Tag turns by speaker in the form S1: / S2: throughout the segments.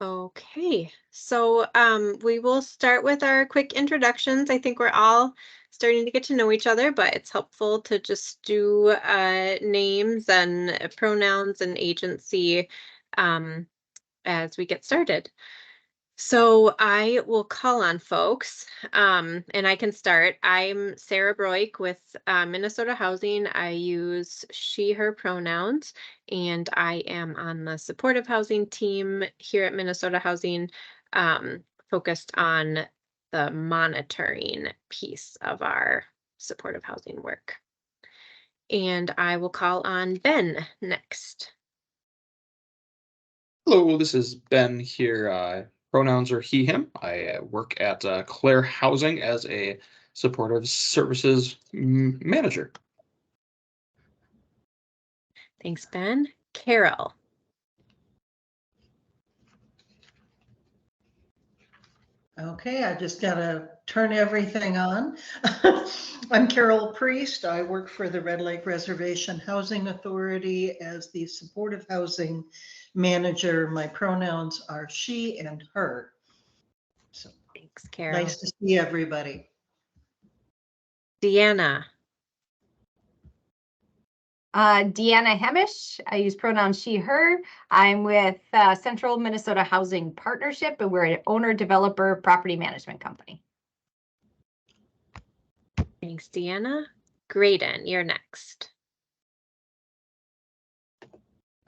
S1: Okay, so we will start with our quick introductions. I think we're all starting to get to know each other, but it's helpful to just do names and pronouns and agency um, as we get started. So I will call on folks, and I can start. I'm Sarah Broik with Minnesota Housing. I use she, her pronouns, and I am on the supportive housing team here at Minnesota Housing, focused on the monitoring piece of our supportive housing work. And I will call on Ben next.
S2: Hello, this is Ben here. Pronouns are he, him. I work at Claire Housing as a supportive services manager.
S1: Thanks, Ben. Carol.
S3: Okay, I just got to turn everything on. I'm Carol Priest. I work for the Red Lake Reservation Housing Authority as the supportive housing manager. My pronouns are she and her. So
S1: Thanks, Carol.
S3: nice to see everybody.
S1: Deanna.
S4: Deanna Hemish. I use pronouns she, her. I'm with Central Minnesota Housing Partnership, and we're an owner-developer property management company.
S1: Thanks, Deanna. Graydon, you're next.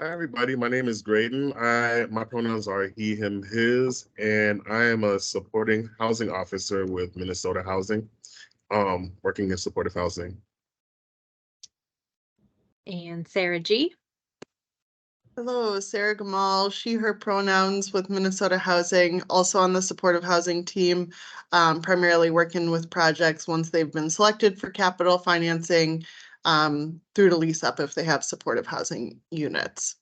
S5: Hi, everybody. My name is Graydon. My pronouns are he, him, his, and I am a supporting housing officer with Minnesota Housing, working in supportive housing.
S1: And Sarah G.
S6: Hello, Sarah Gamal, she, her pronouns with Minnesota Housing, also on the supportive housing team, primarily working with projects once they've been selected for capital financing through to lease up if they have supportive housing units.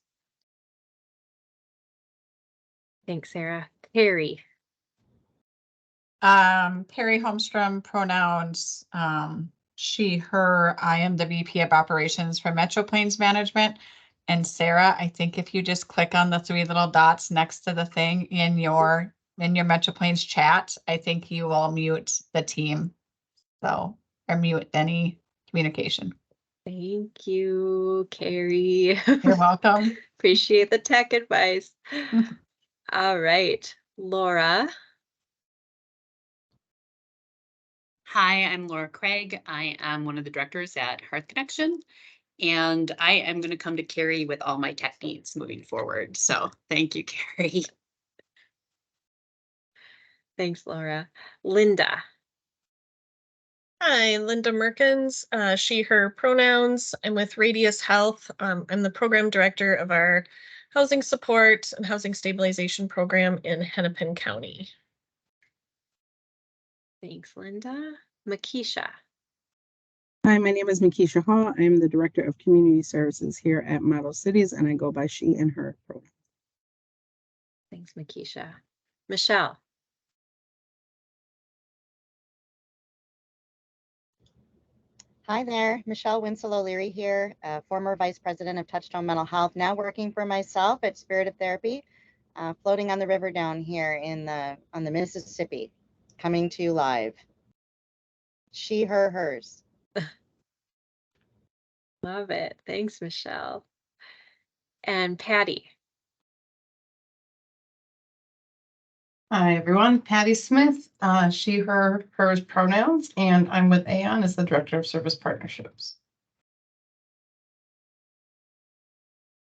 S1: Thanks, Sarah. Carrie.
S7: Carrie Holmstrom, pronouns she, her. I am the VP of Operations for Metro Plains Management. And Sarah, I think if you just click on the three little dots next to the thing in your Metro Plains chat, I think you will mute the team. So, or mute any communication.
S1: Thank you, Carrie.
S7: You're welcome.
S1: Appreciate the tech advice. All right, Laura.
S8: Hi, I'm Laura Craig. I am one of the directors at Hearth Connection, and I am going to come to Carrie with all my tech needs moving forward. So thank you, Carrie.
S1: Thanks, Laura. Linda.
S9: Hi, Linda Merkins, she, her pronouns. I'm with Radius Health. I'm the program director of our housing support and housing stabilization program in Hennepin County.
S1: Thanks, Linda. Makisha.
S10: Hi, my name is Makisha Hall. I'm the Director of Community Services here at Model Cities, and I go by she and her pronouns.
S1: Thanks, Makisha. Michelle.
S11: Hi there, Michelle Winslow-O'Leary here, former Vice President of Touchstone Mental Health, now working for myself at Spirit of Therapy, floating on the river down here on the Mississippi, coming to you live. She, her, hers.
S1: Love it. Thanks, Michelle. And Patty.
S7: Hi, everyone. Patty Smith, she, her, hers pronouns, and I'm with Aon as the Director of Service Partnerships.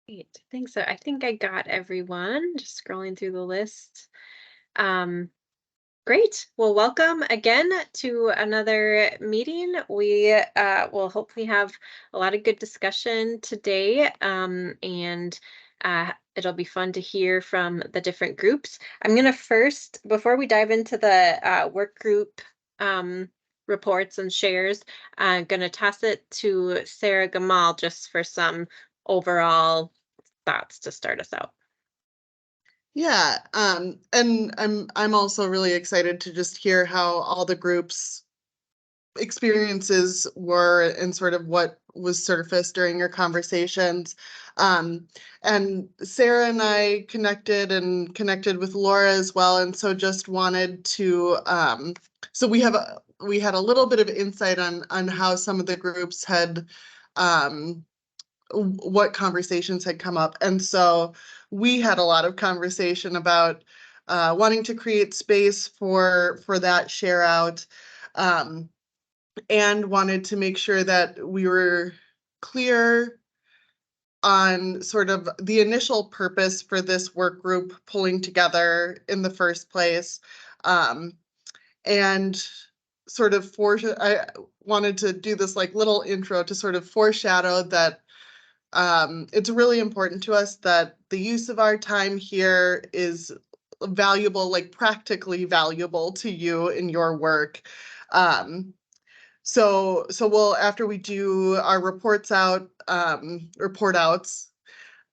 S1: Great. Thanks. I think I got everyone. Just scrolling through the list. Great. Well, welcome again to another meeting. We will hopefully have a lot of good discussion today, and it'll be fun to hear from the different groups. I'm going to first, before we dive into the work group reports and shares, I'm going to toss it to Sarah Gamal just for some overall thoughts to start us out.
S6: Yeah, and I'm also really excited to just hear how all the groups experiences were and sort of what was surfaced during your conversations. And Sarah and I connected with Laura as well. And so just wanted to, so we had a little bit of insight on how some of the groups had, what conversations had come up. And so we had a lot of conversation about wanting to create space for that share out. And wanted to make sure that we were clear on sort of the initial purpose for this work group pulling together in the first place. And sort of I wanted to do this like little intro to sort of foreshadow that it's really important to us that the use of our time here is valuable, like practically valuable to you in your work. So we'll, after we do our report outs,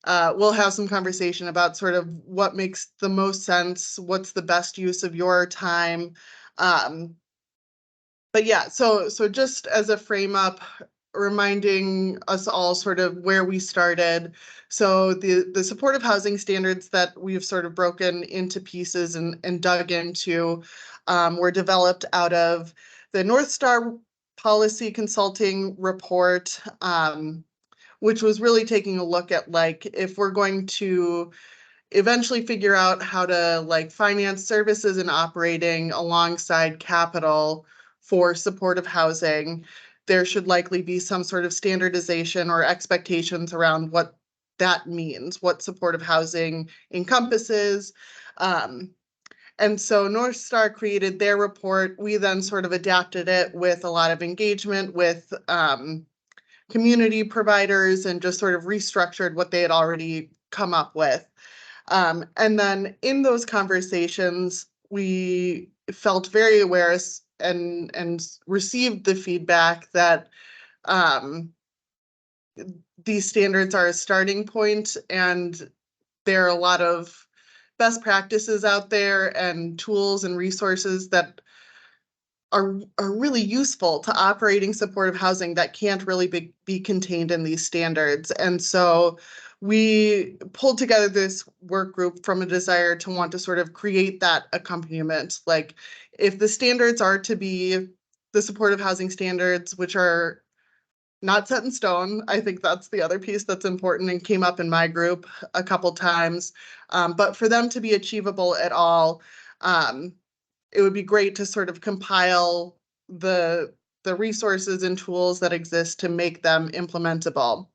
S6: we'll have some conversation about sort of what makes the most sense, what's the best use of your time. But yeah, so just as a frame up, reminding us all sort of where we started. So the supportive housing standards that we've sort of broken into pieces and dug into were developed out of the North Star Policy Consulting report, which was really taking a look at like if we're going to eventually figure out how to like finance services and operating alongside capital for supportive housing, there should likely be some sort of standardization or expectations around what that means, what supportive housing encompasses. And so North Star created their report. We then sort of adapted it with a lot of engagement with community providers and just sort of restructured what they had already come up with. And then in those conversations, we felt very aware and received the feedback that these standards are a starting point, and there are a lot of best practices out there and tools and resources that are really useful to operating supportive housing that can't really be contained in these standards. And so we pulled together this work group from a desire to want to sort of create that accompaniment. Like if the standards are to be the supportive housing standards, which are not set in stone, I think that's the other piece that's important and came up in my group a couple times. But for them to be achievable at all, it would be great to sort of compile the resources and tools that exist to make them implementable.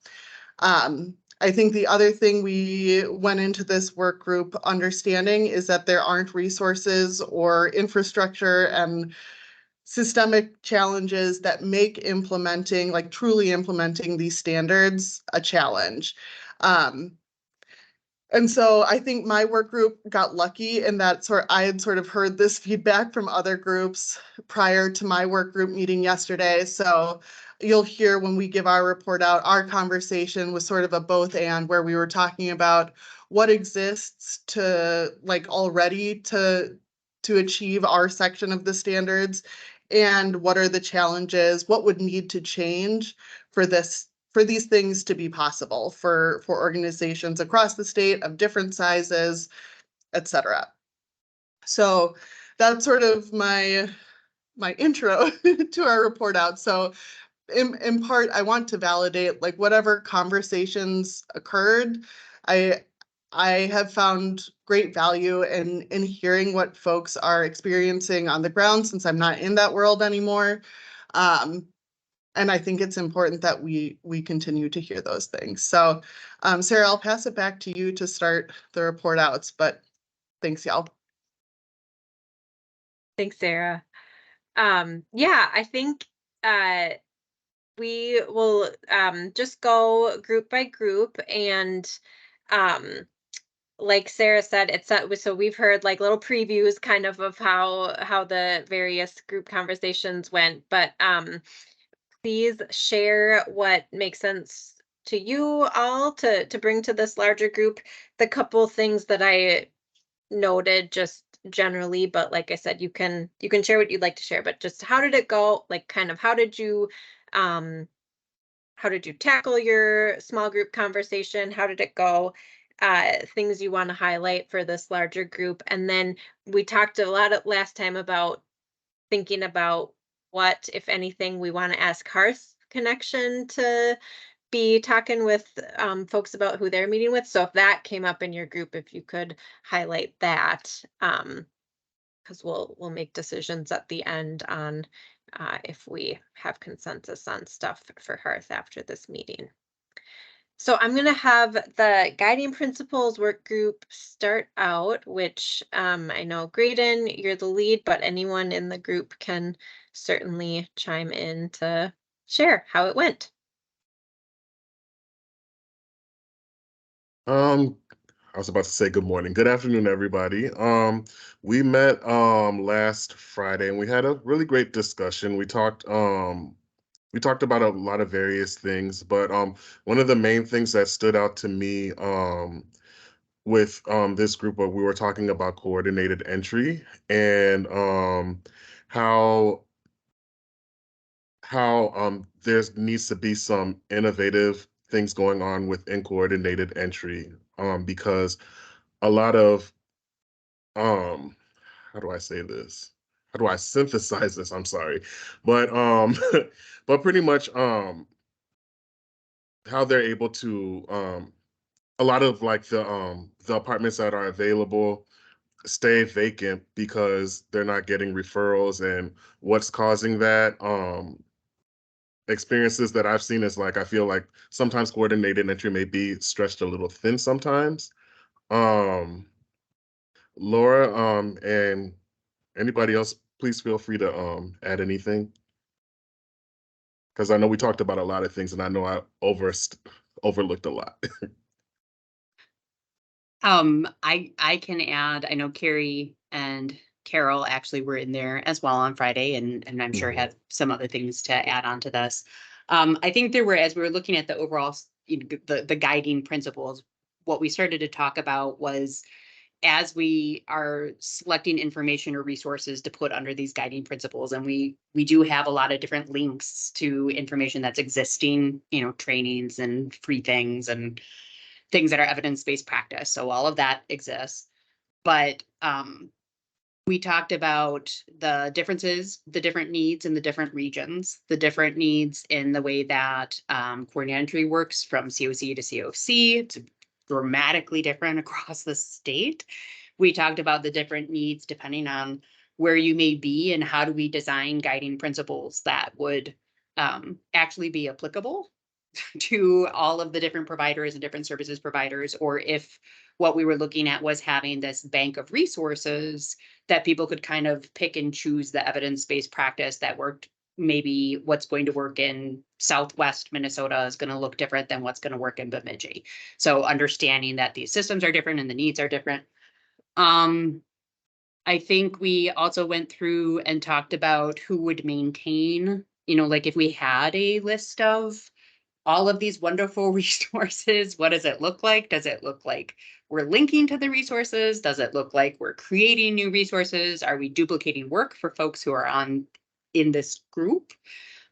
S6: I think the other thing we went into this work group understanding is that there aren't resources or infrastructure and systemic challenges that make implementing, like truly implementing these standards a challenge. And so I think my work group got lucky in that I had sort of heard this feedback from other groups prior to my work group meeting yesterday. So you'll hear when we give our report out, our conversation was sort of a both and, where we were talking about what exists to like already to achieve our section of the standards, and what are the challenges, what would need to change for these things to be possible for organizations across the state of different sizes, et cetera. So that's sort of my intro to our report out. So in part, I want to validate like whatever conversations occurred. I have found great value in hearing what folks are experiencing on the ground, since I'm not in that world anymore. And I think it's important that we continue to hear those things. So Sarah, I'll pass it back to you to start the report outs, but thanks, y'all.
S1: Thanks, Sarah. Yeah, I think we will just go group by group, and like Sarah said, so we've heard like little previews kind of how the various group conversations went, but please share what makes sense to you all to bring to this larger group. The couple things that I noted just generally, but like I said, you can share what you'd like to share, but just how did it go? Like kind of um how did you tackle your small group conversation? How did it go? Things you want to highlight for this larger group. And then we talked a lot last time about thinking about what, if anything, we want to ask Hearth Connection to be talking with folks about who they're meeting with. So if that came up in your group, if you could highlight that, because we'll make decisions at the end on if we have consensus on stuff for Hearth after this meeting. So I'm going to have the guiding principles work group start out, which I know Graydon, you're the lead, but anyone in the group can certainly chime in to share how it went.
S5: I was about to say good morning. Good afternoon, everybody. We met last Friday and we had a really great discussion. We talked about a lot of various things, but one of the main things that stood out to me with this group, we were talking about coordinated entry and how there needs to be some innovative things going on within coordinated entry, because a lot of how do I say this? How do I synthesize this? I'm sorry. But but pretty much how they're able to a lot of like the apartments that are available stay vacant because they're not getting referrals, and what's causing that. Experiences that I've seen is like I feel like sometimes coordinated entry may be stretched a little thin sometimes. Um Laura, and anybody else, please feel free to add anything, because I know we talked about a lot of things and I know I overlooked a lot.
S8: I can add, I know Carrie and Carol actually were in there as well on Friday, and I'm sure had some other things to add on to this. I think there were, as we were looking at the overall, the guiding principles, what we started to talk about was, as we are selecting information or resources to put under these guiding principles, and we do have a lot of different links to information that's existing, trainings and free things and things that are evidence-based practice. So all of that exists. But we talked about the differences, the different needs in the different regions, the different needs in the way that coordinated entry works from COC to COC. It's dramatically different across the state. We talked about the different needs depending on where you may be and how do we design guiding principles that would actually be applicable to all of the different providers and different services providers, or if what we were looking at was having this bank of resources that people could kind of pick and choose the evidence-based practice that worked. Maybe what's going to work in Southwest Minnesota is going to look different than what's going to work in Bemidji. So understanding that these systems are different and the needs are different. I think we also went through and talked about who would maintain, like if we had a list of all of these wonderful resources, what does it look like? Does it look like we're linking to the resources? Does it look like we're creating new resources? Are we duplicating work for folks who are in this group?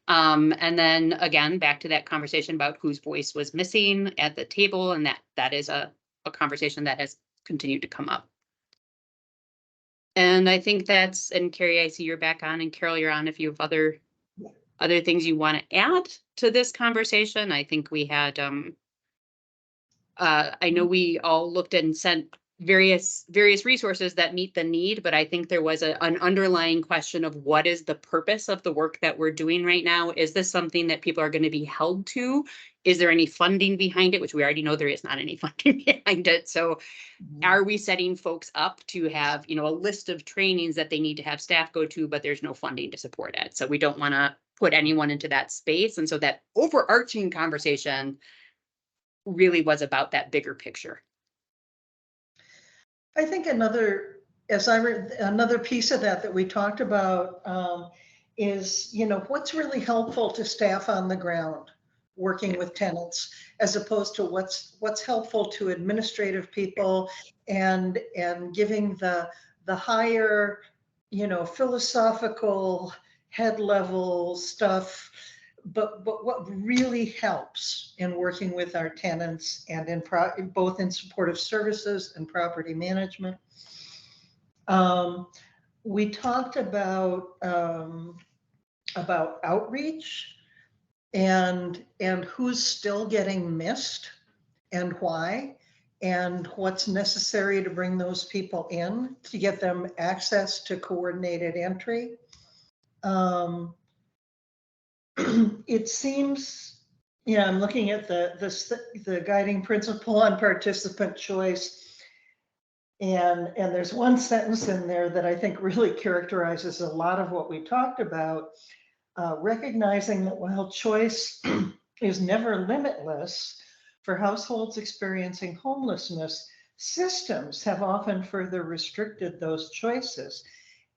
S8: And then again, back to that conversation about whose voice was missing at the table, and that is a conversation that has continued to come up. And I think and Carrie, I see you're back on, and Carol, you're on if you have other things you want to add to this conversation. I think we had, I know we all looked and sent various resources that meet the need, but I think there was an underlying question of what is the purpose of the work that we're doing right now? Is this something that people are going to be held to? Is there any funding behind it? Which we already know there is not any funding behind it. So are we setting folks up to have, a list of trainings that they need to have staff go to, but there's no funding to support it? So we don't want to put anyone into that space. And so that overarching conversation really was about that bigger picture.
S3: I think another piece of that we talked about is, what's really helpful to staff on the ground? working with tenants, as opposed to what's helpful to administrative people, and giving the higher, you know, philosophical head level stuff, but what really helps in working with our tenants and in both in supportive services and property management. We talked about outreach and who's still getting missed and why, and what's necessary to bring those people in to get them access to coordinated entry. It seems, yeah, I'm looking at the guiding principle on participant choice. And there's one sentence in there that I think really characterizes a lot of what we talked about, recognizing that while choice is never limitless for households experiencing homelessness, systems have often further restricted those choices.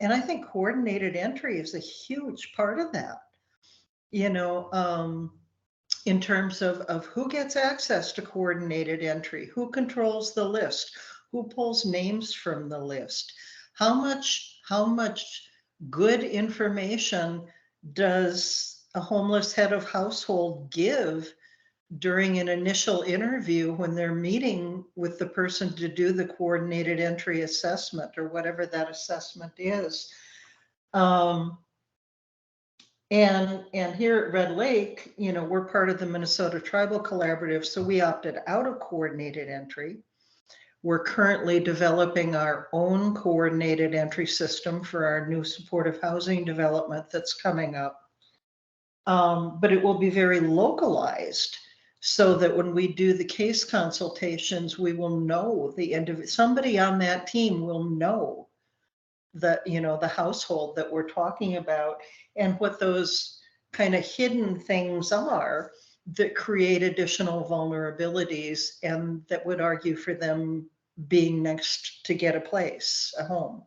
S3: And I think coordinated entry is a huge part of that, you know, in terms of who gets access to coordinated entry, who controls the list, who pulls names from the list, how much good information does a homeless head of household give during an initial interview when they're meeting with the person to do the coordinated entry assessment or whatever that assessment is. And here at Red Lake, you know, we're part of the Minnesota Tribal Collaborative, so we opted out of coordinated entry. We're currently developing our own coordinated entry system for our new supportive housing development that's coming up. But it will be very localized so that when we do the case consultations, we will know the end of it. Somebody on that team will know that, you know, the household that we're talking about and what those kind of hidden things are that create additional vulnerabilities and that would argue for them being next to get a place, a home.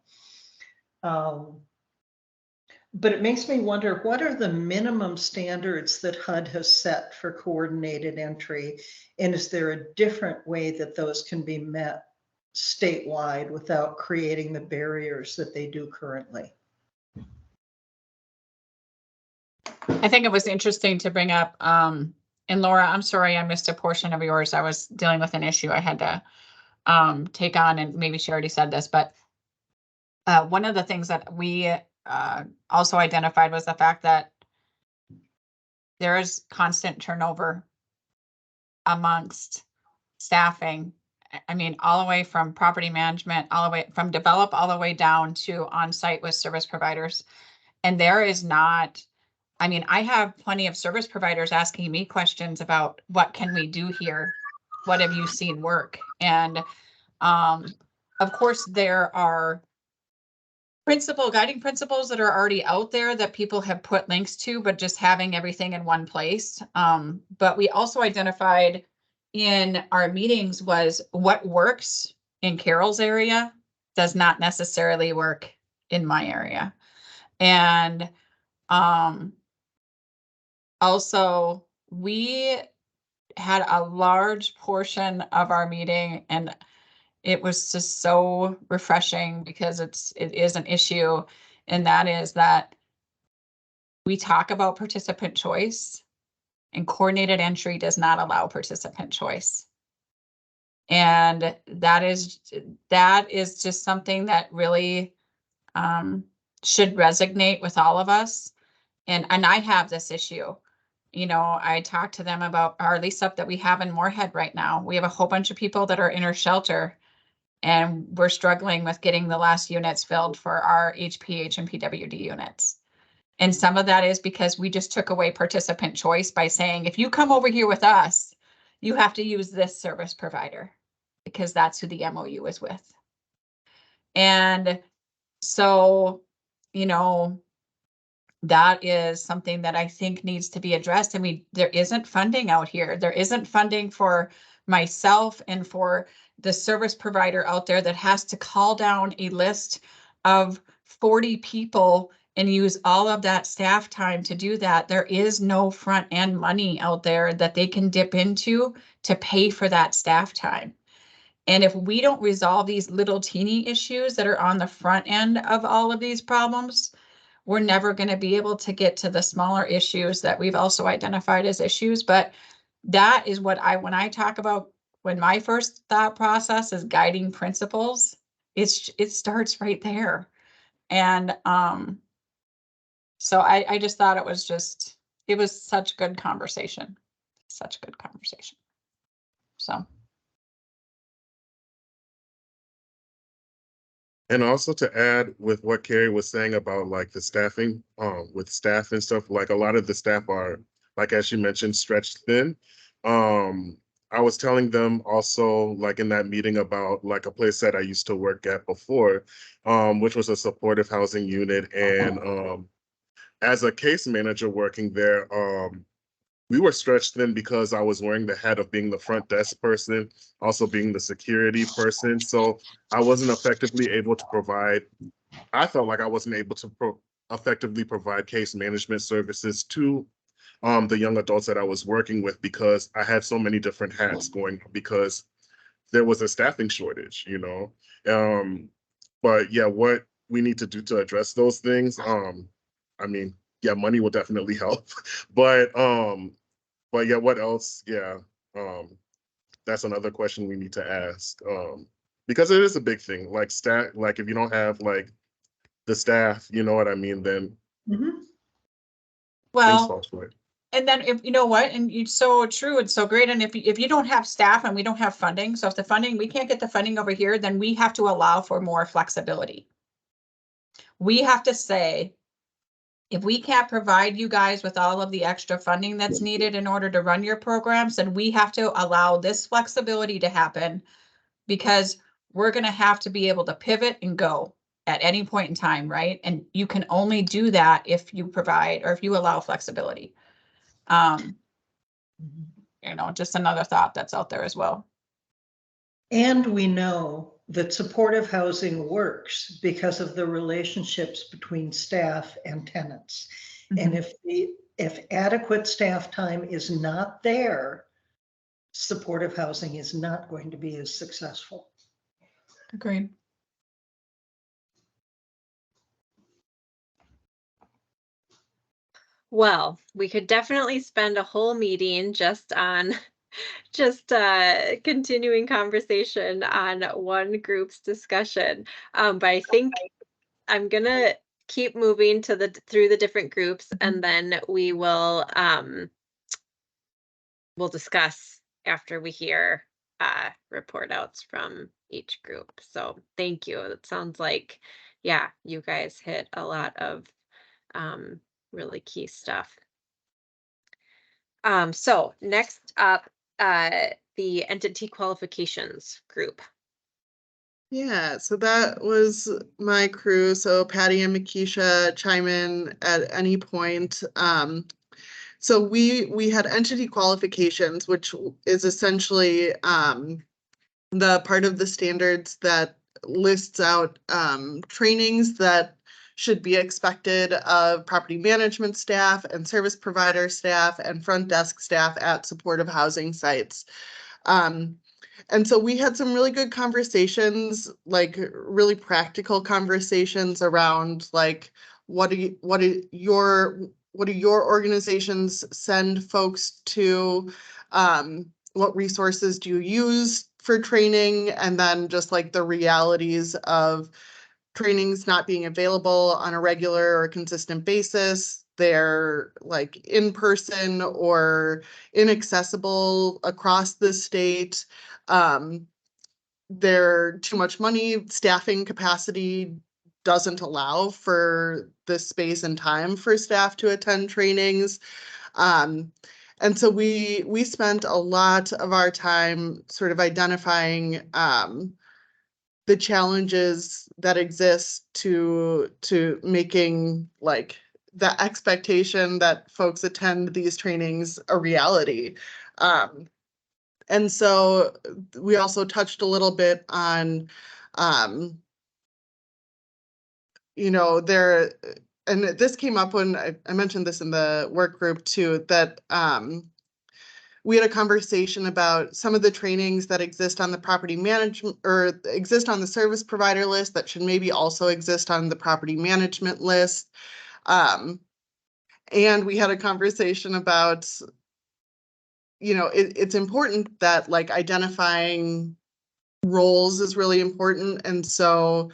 S3: But it makes me wonder, what are the minimum standards that HUD has set for coordinated entry? And is there a different way that those can be met statewide without creating the barriers that they do currently?
S7: I think it was interesting to bring up, and Laura, I'm sorry I missed a portion of yours. I was dealing with an issue I had to take on, and maybe she already said this, but one of the things that we also identified was the fact that there is constant turnover amongst staffing. I mean, all the way from property management, all the way from develop, all the way down to on-site with service providers. And there is not, I mean, I have plenty of service providers asking me questions about what can we do here? What have you seen work? And of course, there are guiding principles that are already out there that people have put links to, but just having everything in one place. But we also identified in our meetings was what works in Carol's area does not necessarily work in my area. And also we had a large portion of our meeting, and it was just so refreshing because it is an issue, and that is that we talk about participant choice, and coordinated entry does not allow participant choice. And that is just something that really should resonate with all of us. And I have this issue. You know, I talked to them about our lease up that we have in Moorhead right now. We have a whole bunch of people that are in our shelter, and we're struggling with getting the last units filled for our HPH and PWD units. And some of that is because we just took away participant choice by saying, if you come over here with us, you have to use this service provider because that's who the MOU is with. And so, you know, that is something that I think needs to be addressed. I mean, there isn't funding out here. There isn't funding for myself and for the service provider out there that has to call down a list of 40 people and use all of that staff time to do that, there is no front end money out there that they can dip into to pay for that staff time. And if we don't resolve these little teeny issues that are on the front end of all of these problems, we're never going to be able to get to the smaller issues that we've also identified as issues. But that is what when I talk about, when my first thought process is guiding principles, it starts right there. And so I just thought it was such good conversation, such good conversation. So.
S5: And also to add with what Carrie was saying about like the staffing, with staff and stuff, like a lot of the staff are, like as she mentioned, stretched thin. I was telling them also, like in that meeting, about like a place that I used to work at before, which was a supportive housing unit. And as a case manager working there, we were stretched thin because I was wearing the hat of being the front desk person, also being the security person. So I wasn't effectively able to provide, I felt like I wasn't able to effectively provide case management services to the young adults that I was working with, because I had so many different hats going on, because there was a staffing shortage, you know. But yeah, what we need to do to address those things, I mean, yeah, money will definitely help. But yeah, what else? Yeah. That's another question we need to ask. Because it is a big thing. Like like if you don't have like the staff, you know what I mean, then things
S7: Well,
S5: fall short.
S7: and then if you know what, and it's so true, it's so great. And if you don't have staff and we don't have funding, so if the funding, we can't get the funding over here, then we have to allow for more flexibility. We have to say, if we can't provide you guys with all of the extra funding that's needed in order to run your programs, then we have to allow this flexibility to happen, because we're going to have to be able to pivot and go at any point in time, right? And you can only do that if you provide, or if you allow flexibility. You know, just another thought that's out there as well.
S3: And we know that supportive housing works because of the relationships between staff and tenants. And if adequate staff time is not there, supportive housing is not going to be as successful.
S7: Agreed.
S1: Well, we could definitely spend a whole meeting just on continuing conversation on one group's discussion. But I think I'm gonna keep moving through the different groups, and then we'll discuss after we hear report outs from each group. So thank you. It sounds like, yeah, you guys hit a lot of really key stuff. So next up, the entity qualifications group.
S6: Yeah, so that was my crew. So Patty and Makisha chime in at any point. So we had entity qualifications, which is essentially the part of the standards that lists out trainings that should be expected of property management staff and service provider staff and front desk staff at supportive housing sites. And so we had some really good conversations, like really practical conversations around like what do your organizations send folks to? What resources do you use for training? And then just like the realities of trainings not being available on a regular or consistent basis. They're like in person or inaccessible across the state. They're too much money. Staffing capacity doesn't allow for the space and time for staff to attend trainings. And so we spent a lot of our time sort of identifying the challenges that exist to making like the expectation that folks attend these trainings a reality. And so we also touched a little bit on, you know, and this came up when I mentioned this in the work group too, that we had a conversation about some of the trainings that exist on the property management or exist on the service provider list that should maybe also exist on the property management list. And we had a conversation about, it's important that like identifying roles is really important. And so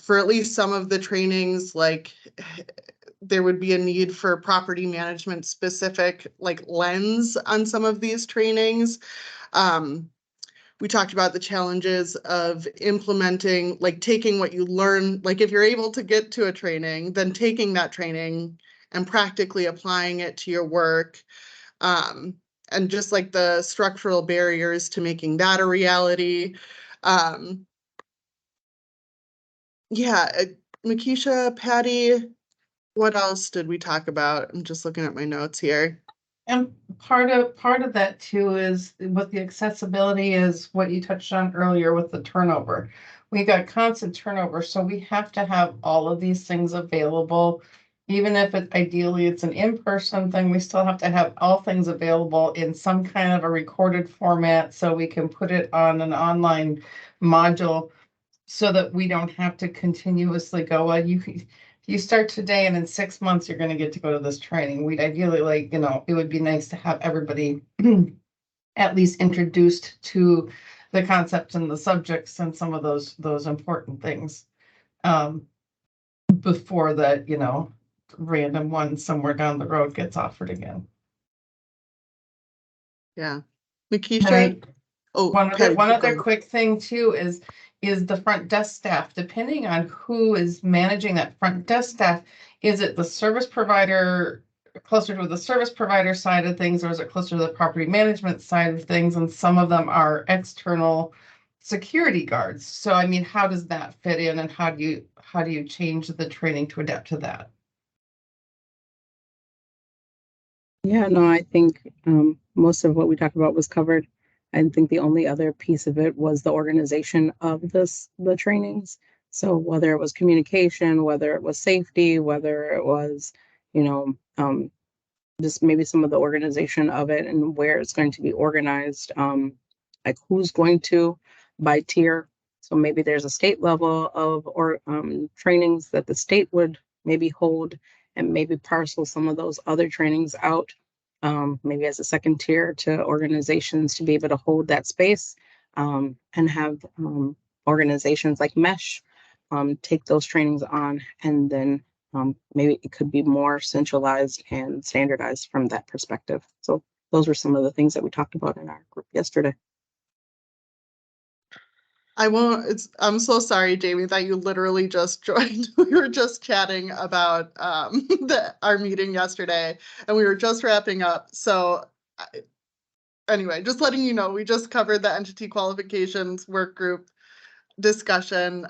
S6: for at least some of the trainings, like there would be a need for property management specific like lens on some of these trainings. We talked about the challenges of implementing, like taking what you learn, like if you're able to get to a training, then taking that training and practically applying it to your work. And just like the structural barriers to making that a reality. Yeah, Makisha, Patty, what else did we talk about? I'm just looking at my notes here.
S10: And part of that too is with the accessibility is what you touched on earlier with the turnover. We got constant turnover, so we have to have all of these things available. Even if ideally it's an in-person thing, we still have to have all things available in some kind of a recorded format so we can put it on an online module so that we don't have to continuously go, well, you start today and in 6 months, you're going to get to go to this training. We'd ideally like, it would be nice to have everybody at least introduced to the concepts and the subjects and some of those important things before that, random one somewhere down the road gets offered again.
S6: Yeah. Makisha?
S10: Right.
S6: Oh,
S10: One
S6: Patty,
S10: other quick thing too is the front desk staff, depending on who is managing that front desk staff, is it the service provider, closer to the service provider side of things, or is it closer to the property management side of things? And some of them are external security guards. So I mean, how does that fit in, and how do you change the training to adapt to that?
S12: Yeah, no, I think most of what we talked about was covered. I think the only other piece of it was the organization of the trainings. So whether it was communication, whether it was safety, whether it was, just maybe some of the organization of it and where it's going to be organized, like who's going to by tier. So maybe there's a state level of trainings that the state would maybe hold and maybe parcel some of those other trainings out, maybe as a second tier to organizations to be able to hold that space, and have organizations like Mesh take those trainings on, and then maybe it could be more centralized and standardized from that perspective. So those were some of the things that we talked about in our group yesterday.
S6: I'm so sorry, Jamie, that you literally just joined. We were just chatting about our meeting yesterday and we were just wrapping up. So anyway, just letting you know, we just covered the entity qualifications work group discussion.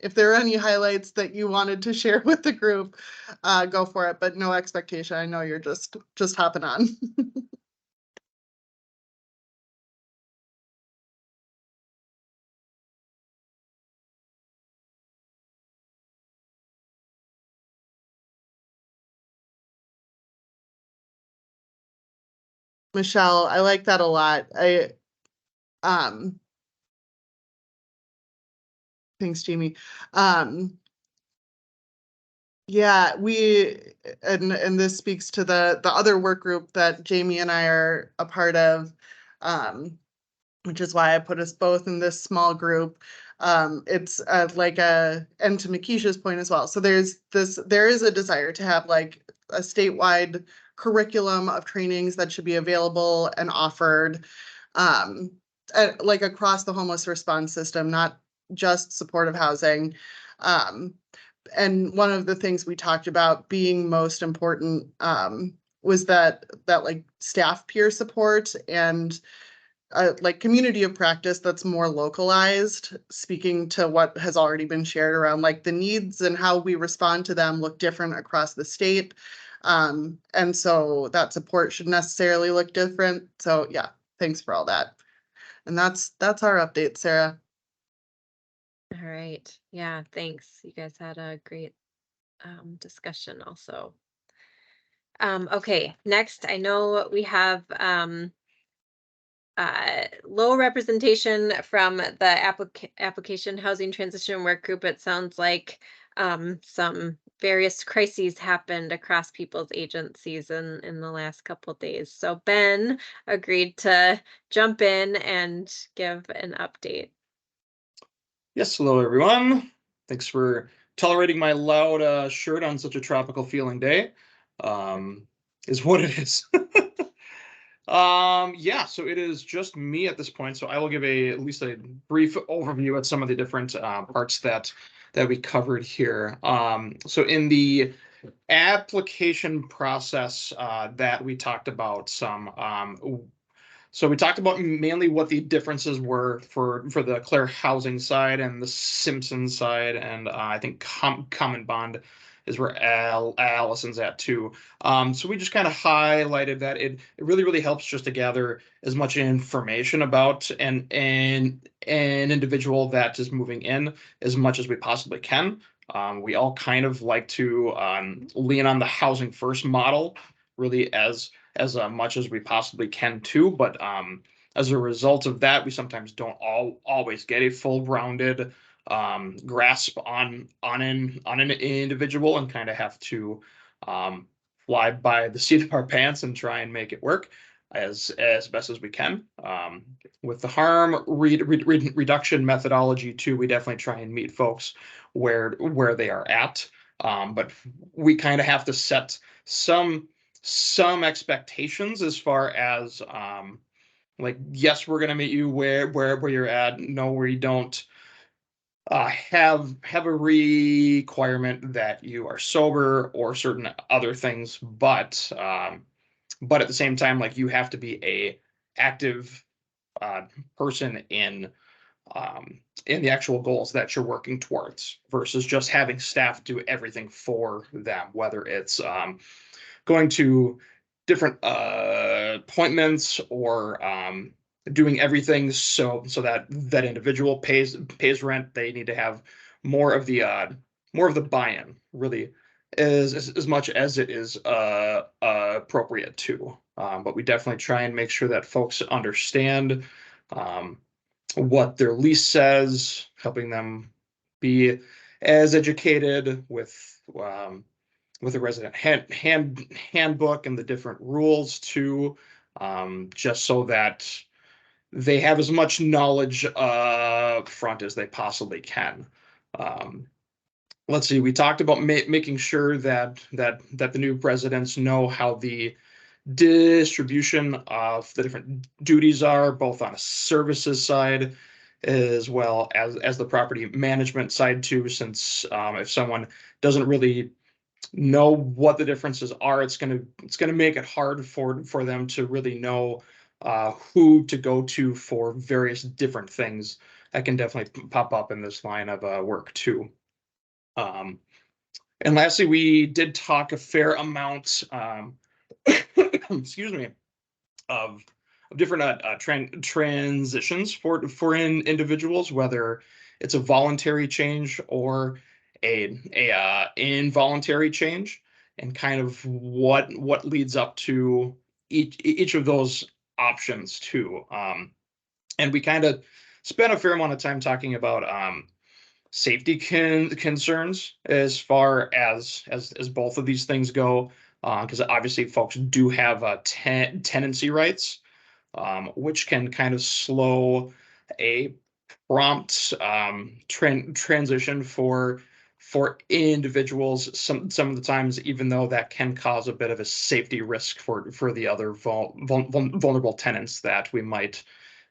S6: If there are any highlights that you wanted to share with the group, go for it, but no expectation. I know you're just hopping on. Michelle, I like that a lot. Thanks, Jamie. Yeah, and this speaks to the other work group that Jamie and I are a part of, which is why I put us both in this small group. It's and to Makisha's point as well. So there is a desire to have like a statewide curriculum of trainings that should be available and offered, like across the homeless response system, not just supportive housing. And one of the things we talked about being most important was that like staff peer support and like community of practice that's more localized, speaking to what has already been shared around like the needs and how we respond to them look different across the state. And so that support should necessarily look different. So yeah, thanks for all that. And that's our update, Sarah.
S1: All right. Yeah, thanks. You guys had a great discussion also. Okay, next, I know we have low representation from the application housing transition work group. It sounds like some various crises happened across people's agencies in the last couple of days. So Ben agreed to jump in and give an update.
S2: Yes, hello everyone. Thanks for tolerating my loud shirt on such a tropical feeling day. Is what it is. Yeah, so it is just me at this point. So I will give at least a brief overview at some of the different parts that we covered here. So in the application process that we talked about some. So we talked about mainly what the differences were for the Clare Housing side and the Simpson side, and I think Common Bond is where Allison's at too. So we just kind of highlighted that it really helps just to gather as much information about an individual that is moving in as much as we possibly can. We all kind of like to lean on the housing first model, really as much as we possibly can too. But as a result of that, we sometimes don't always get a full rounded grasp on an individual, and kind of have to fly by the seat of our pants and try and make it work as best as we can. With the harm reduction methodology too, we definitely try and meet folks where they are at. But we kind of have to set some expectations as far as like, yes, we're going to meet you where you're at. No, we don't have a requirement that you are sober or certain other things, but at the same time, like, you have to be a active person in the actual goals that you're working towards, versus just having staff do everything for them, whether it's going to different appointments or doing everything so that individual pays rent. They need to have more of the buy-in, really, as much as it is appropriate too. But we definitely try and make sure that folks understand what their lease says, helping them be as educated with the resident handbook and the different rules too, just so that they have as much knowledge front as they possibly can. Let's see, we talked about making sure that the new residents know how the distribution of the different duties are, both on a services side as well as the property management side too, since if someone doesn't really know what the differences are, it's gonna make it hard for them to really know who to go to for various different things that can definitely pop up in this line of work too. And lastly, we did talk a fair amount, excuse me, of different transitions for individuals, whether it's a voluntary change or a involuntary change, and kind of what leads up to each of those options too. And we kind of spent a fair amount of time talking about safety concerns as far as both of these things go, because obviously folks do have tenancy rights, which can kind of slow a prompt transition for individuals some of the times, even though that can cause a bit of a safety risk for the other vulnerable tenants that we might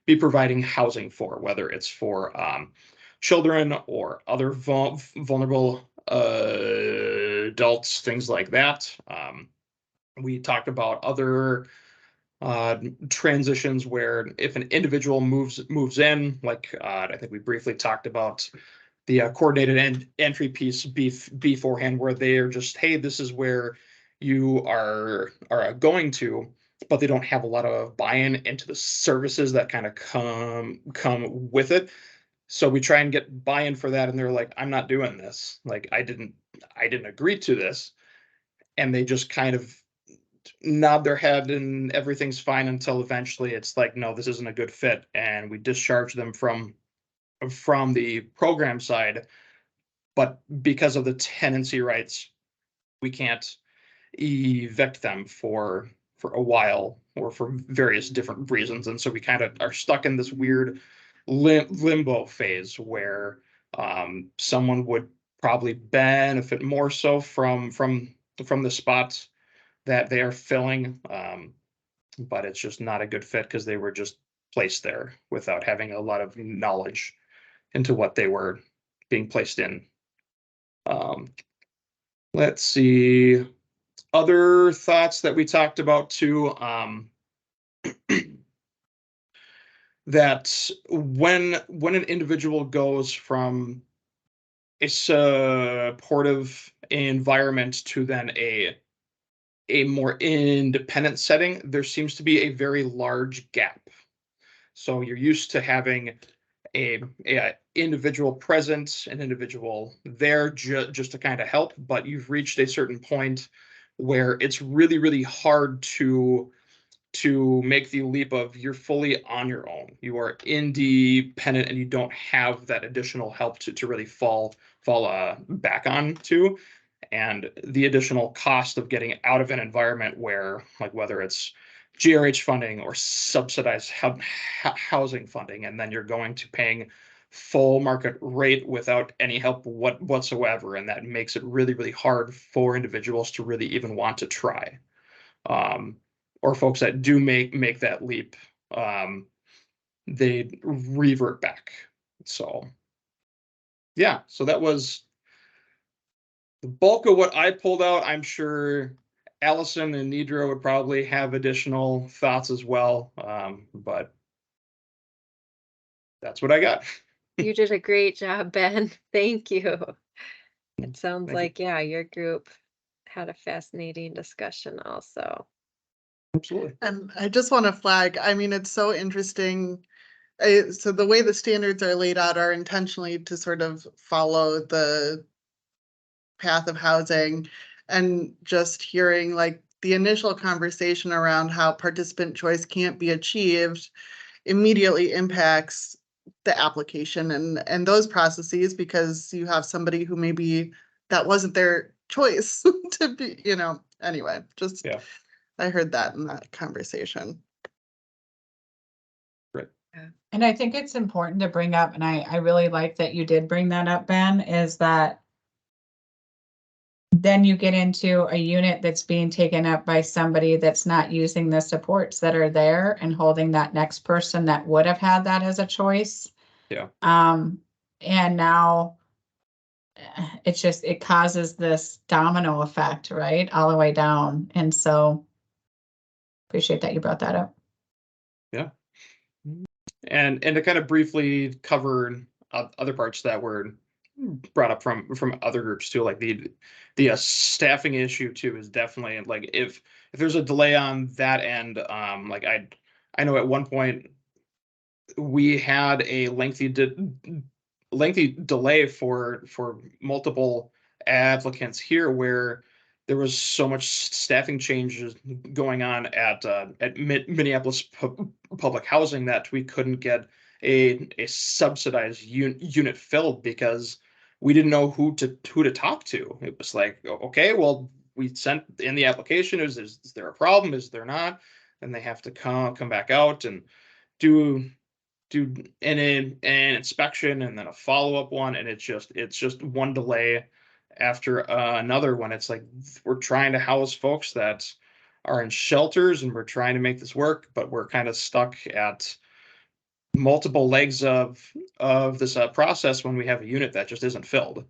S2: be providing housing for, whether it's for children or other vulnerable adults, things like that. We talked about other transitions where if an individual moves in, like I think we briefly talked about the coordinated entry piece beforehand, where they're just, hey, this is where you are going to, but they don't have a lot of buy-in into the services that kind of come with it. So we try and get buy-in for that, and they're like, I'm not doing this. Like, I didn't I didn't agree to this. And they just kind of nod their head and everything's fine until eventually it's like, no, this isn't a good fit. And we discharge them from the program side. But because of the tenancy rights, we can't evict them for a while or for various different reasons. And so we kind of are stuck in this weird limbo phase where someone would probably benefit more so from the spots that they are filling. But it's just not a good fit because they were just placed there without having a lot of knowledge into what they were being placed in. Let's see. Other thoughts that we talked about too, that when an individual goes from a supportive environment to then a more independent setting, there seems to be a very large gap. So you're used to having a individual present, an individual there just to kind of help, but you've reached a certain point where it's really, really hard to make the leap of you're fully on your own. You are independent and you don't have that additional help to really fall back on to. And the additional cost of getting out of an environment where, like, whether it's GRH funding or subsidized housing funding, and then you're going to paying full market rate without any help whatsoever. And that makes it really, really hard for individuals to really even want to try. Or folks that do make that leap, they revert back. So yeah, so that was the bulk of what I pulled out. I'm sure Allison and Nidra would probably have additional thoughts as well, but that's what I got.
S1: You did a great job, Ben. Thank you. It sounds
S2: Thank
S1: like, yeah, your group had a fascinating discussion also.
S2: Absolutely.
S6: And I just want to flag, I mean, it's so interesting. So the way the standards are laid out are intentionally to sort of follow the path of housing, and just hearing like the initial conversation around how participant choice can't be achieved immediately impacts the application and those processes, because you have somebody who maybe that wasn't their choice to be, anyway, just
S2: Yeah.
S6: I heard that in that conversation.
S2: Right.
S7: And I think it's important to bring up, and I really like that you did bring that up, Ben, is that then you get into a unit that's being taken up by somebody that's not using the supports that are there and holding that next person that would have had that as a choice.
S2: Yeah.
S7: And now it causes this domino effect, right? All the way down. And so appreciate that you brought that up.
S2: Yeah. And to kind of briefly cover other parts that were brought up from other groups too, like the staffing issue too is definitely, like, if there's a delay on that end, like I know at one point we had a lengthy delay for multiple applicants here, where there was so much staffing changes going on at Minneapolis public housing that we couldn't get a subsidized unit filled because we didn't know who to talk to. It was like, okay, well, we sent in the application. Is there a problem? Is there not? And they have to come back out and do an inspection and then a follow-up one, and it's just one delay after another, when it's like we're trying to house folks that are in shelters and we're trying to make this work, but we're kind of stuck at multiple legs of this process when we have a unit that just isn't filled.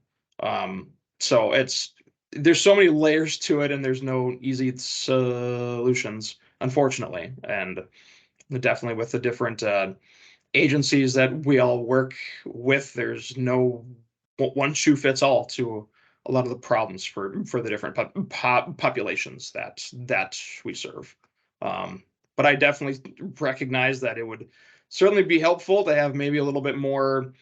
S2: So there's so many layers to it, and there's no easy solutions, unfortunately. And definitely with the different agencies that we all work with, there's no one shoe fits all to a lot of the problems for the different populations that we serve. But I definitely recognize that it would certainly be helpful to have maybe a little bit more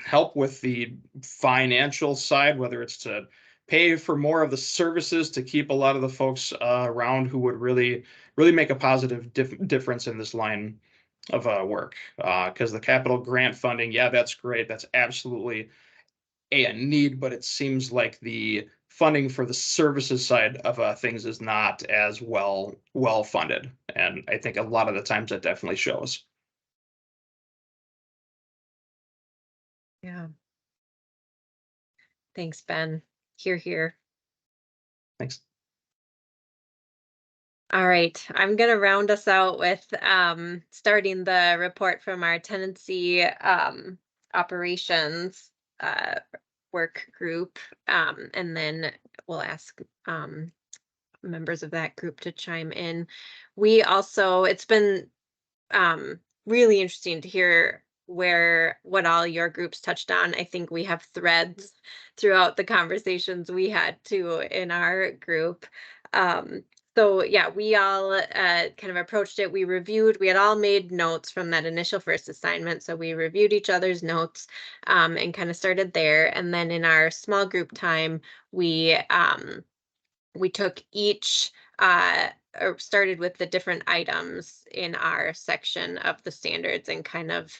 S2: help with the financial side, whether it's to pay for more of the services to keep a lot of the folks around who would really make a positive difference in this line of work. Because the capital grant funding, yeah, that's great. That's absolutely a need, but it seems like the funding for the services side of things is not as well funded, and I think a lot of the times that definitely shows.
S1: Yeah. Thanks, Ben. Here.
S2: Thanks.
S1: All right, I'm gonna round us out with starting the report from our tenancy operations work group, and then we'll ask members of that group to chime in. We also, it's been really interesting to hear what all your groups touched on. I think we have threads throughout the conversations we had too in our group. So yeah, we all kind of approached it. We had all made notes from that initial first assignment. So we reviewed each other's notes and kind of started there. And then in our small group time, we took each or started with the different items in our section of the standards and kind of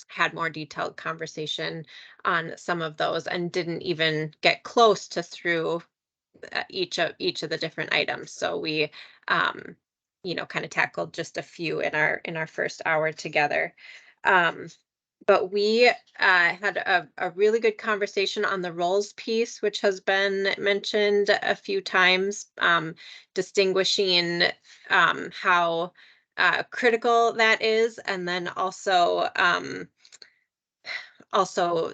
S1: had more detailed conversation on some of those and didn't even get close to through each of the different items. So we kind of tackled just a few in our first hour together. But we had a really good conversation on the roles piece, which has been mentioned a few times, distinguishing how critical that is, and then also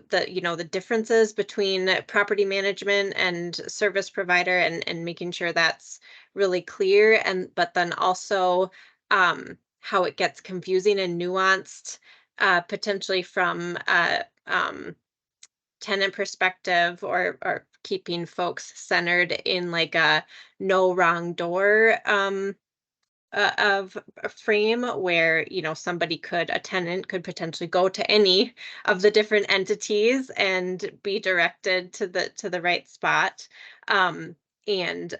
S1: the differences between property management and service provider, and making sure that's really clear, but then also how it gets confusing and nuanced potentially from a tenant perspective, or keeping folks centered in like a no wrong door of a frame where a tenant could potentially go to any of the different entities and be directed to the right spot, and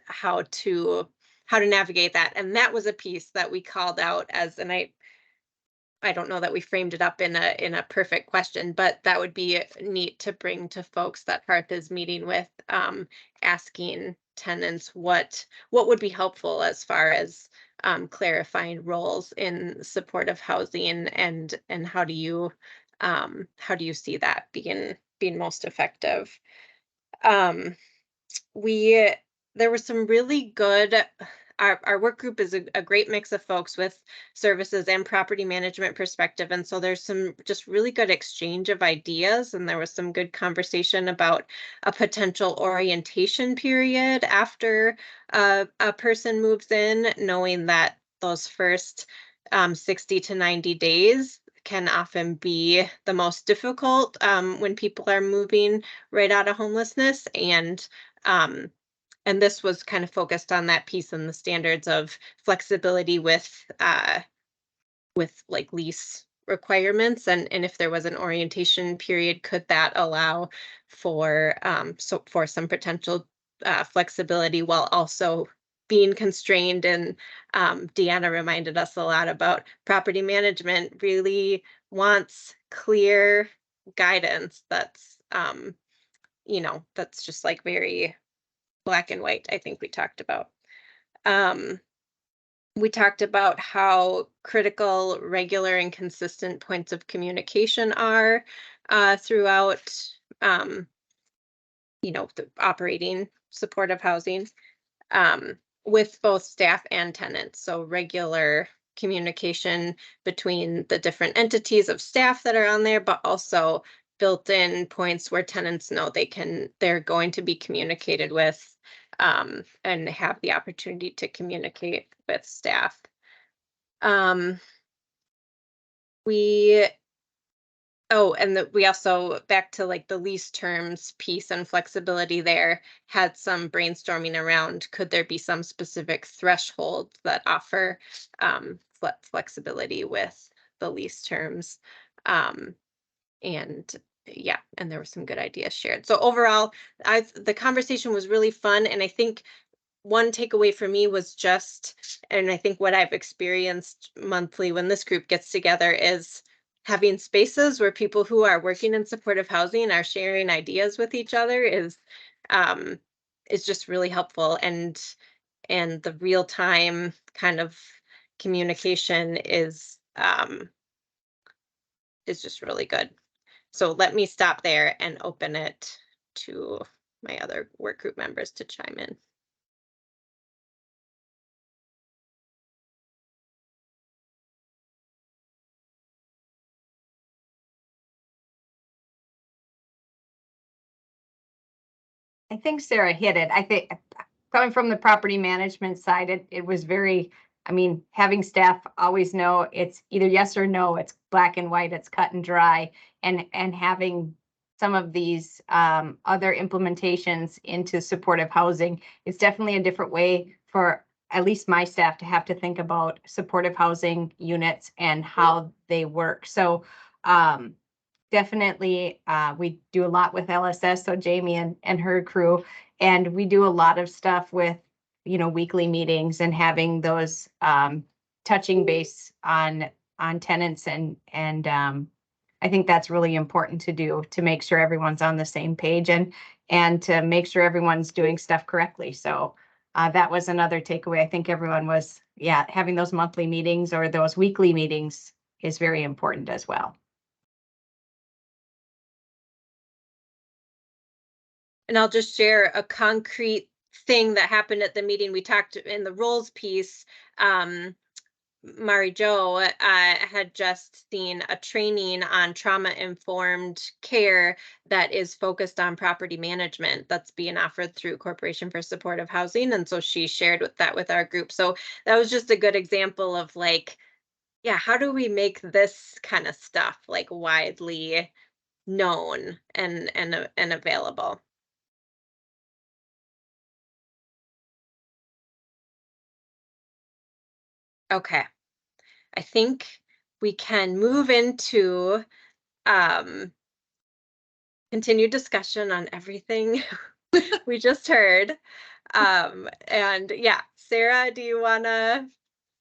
S1: how to navigate that. And that was a piece that we called out as, and I don't know that we framed it up in a perfect question, but that would be neat to bring to folks that Hearth is meeting with, asking tenants what would be helpful as far as clarifying roles in supportive housing, and how do you see that being most effective. We There was some really good, our work group is a great mix of folks with services and property management perspective, and so there's some just really good exchange of ideas, and there was some good conversation about a potential orientation period after a person moves in, knowing that those first 60 to 90 days can often be the most difficult when people are moving right out of homelessness. And this was kind of focused on that piece in the standards of flexibility with like lease requirements, and if there was an orientation period, could that allow for some potential flexibility while also being constrained. And Deanna reminded us a lot about property management really wants clear guidance that's that's just like very black and white. I think we talked about. We talked about how critical, regular, and consistent points of communication are throughout, the operating supportive housing, with both staff and tenants. So regular communication between the different entities of staff that are on there, but also built-in points where tenants know they're going to be communicated with, and have the opportunity to communicate with staff. We also, back to like the lease terms piece and flexibility there, had some brainstorming around, could there be some specific thresholds that offer flexibility with the lease terms, and yeah, and there were some good ideas shared. So overall, the conversation was really fun, and I think one takeaway for me was just, and I think what I've experienced monthly when this group gets together is having spaces where people who are working in supportive housing are sharing ideas with each other um is just really helpful, and the real time kind of communication is just really good. So let me stop there and open it to my other work group members to chime in.
S4: I think Sarah hit it. I think coming from the property management side, it was very, I mean, having staff always know it's either yes or no, it's black and white, it's cut and dry, and having some of these other implementations into supportive housing, it's definitely a different way for at least my staff to have to think about supportive housing units and how they work. So definitely, we do a lot with LSS, so Jamie and her crew, and we do a lot of stuff with, weekly meetings and having those touching base on tenants and I think that's really important to do to make sure everyone's on the same page and to make sure everyone's doing stuff correctly. So that was another takeaway. I think everyone was, yeah, having those monthly meetings or those weekly meetings is very important as well.
S1: And I'll just share a concrete thing that happened at the meeting. We talked in the roles piece. Mari Jo had just seen a training on trauma-informed care that is focused on property management that's being offered through Corporation for Supportive Housing. And so she shared that with our group. So that was just a good example of like, yeah, how do we make this kind of stuff like widely known and available? Okay. I think we can move into um, continued discussion on everything we just heard. And yeah, Sarah, do you want to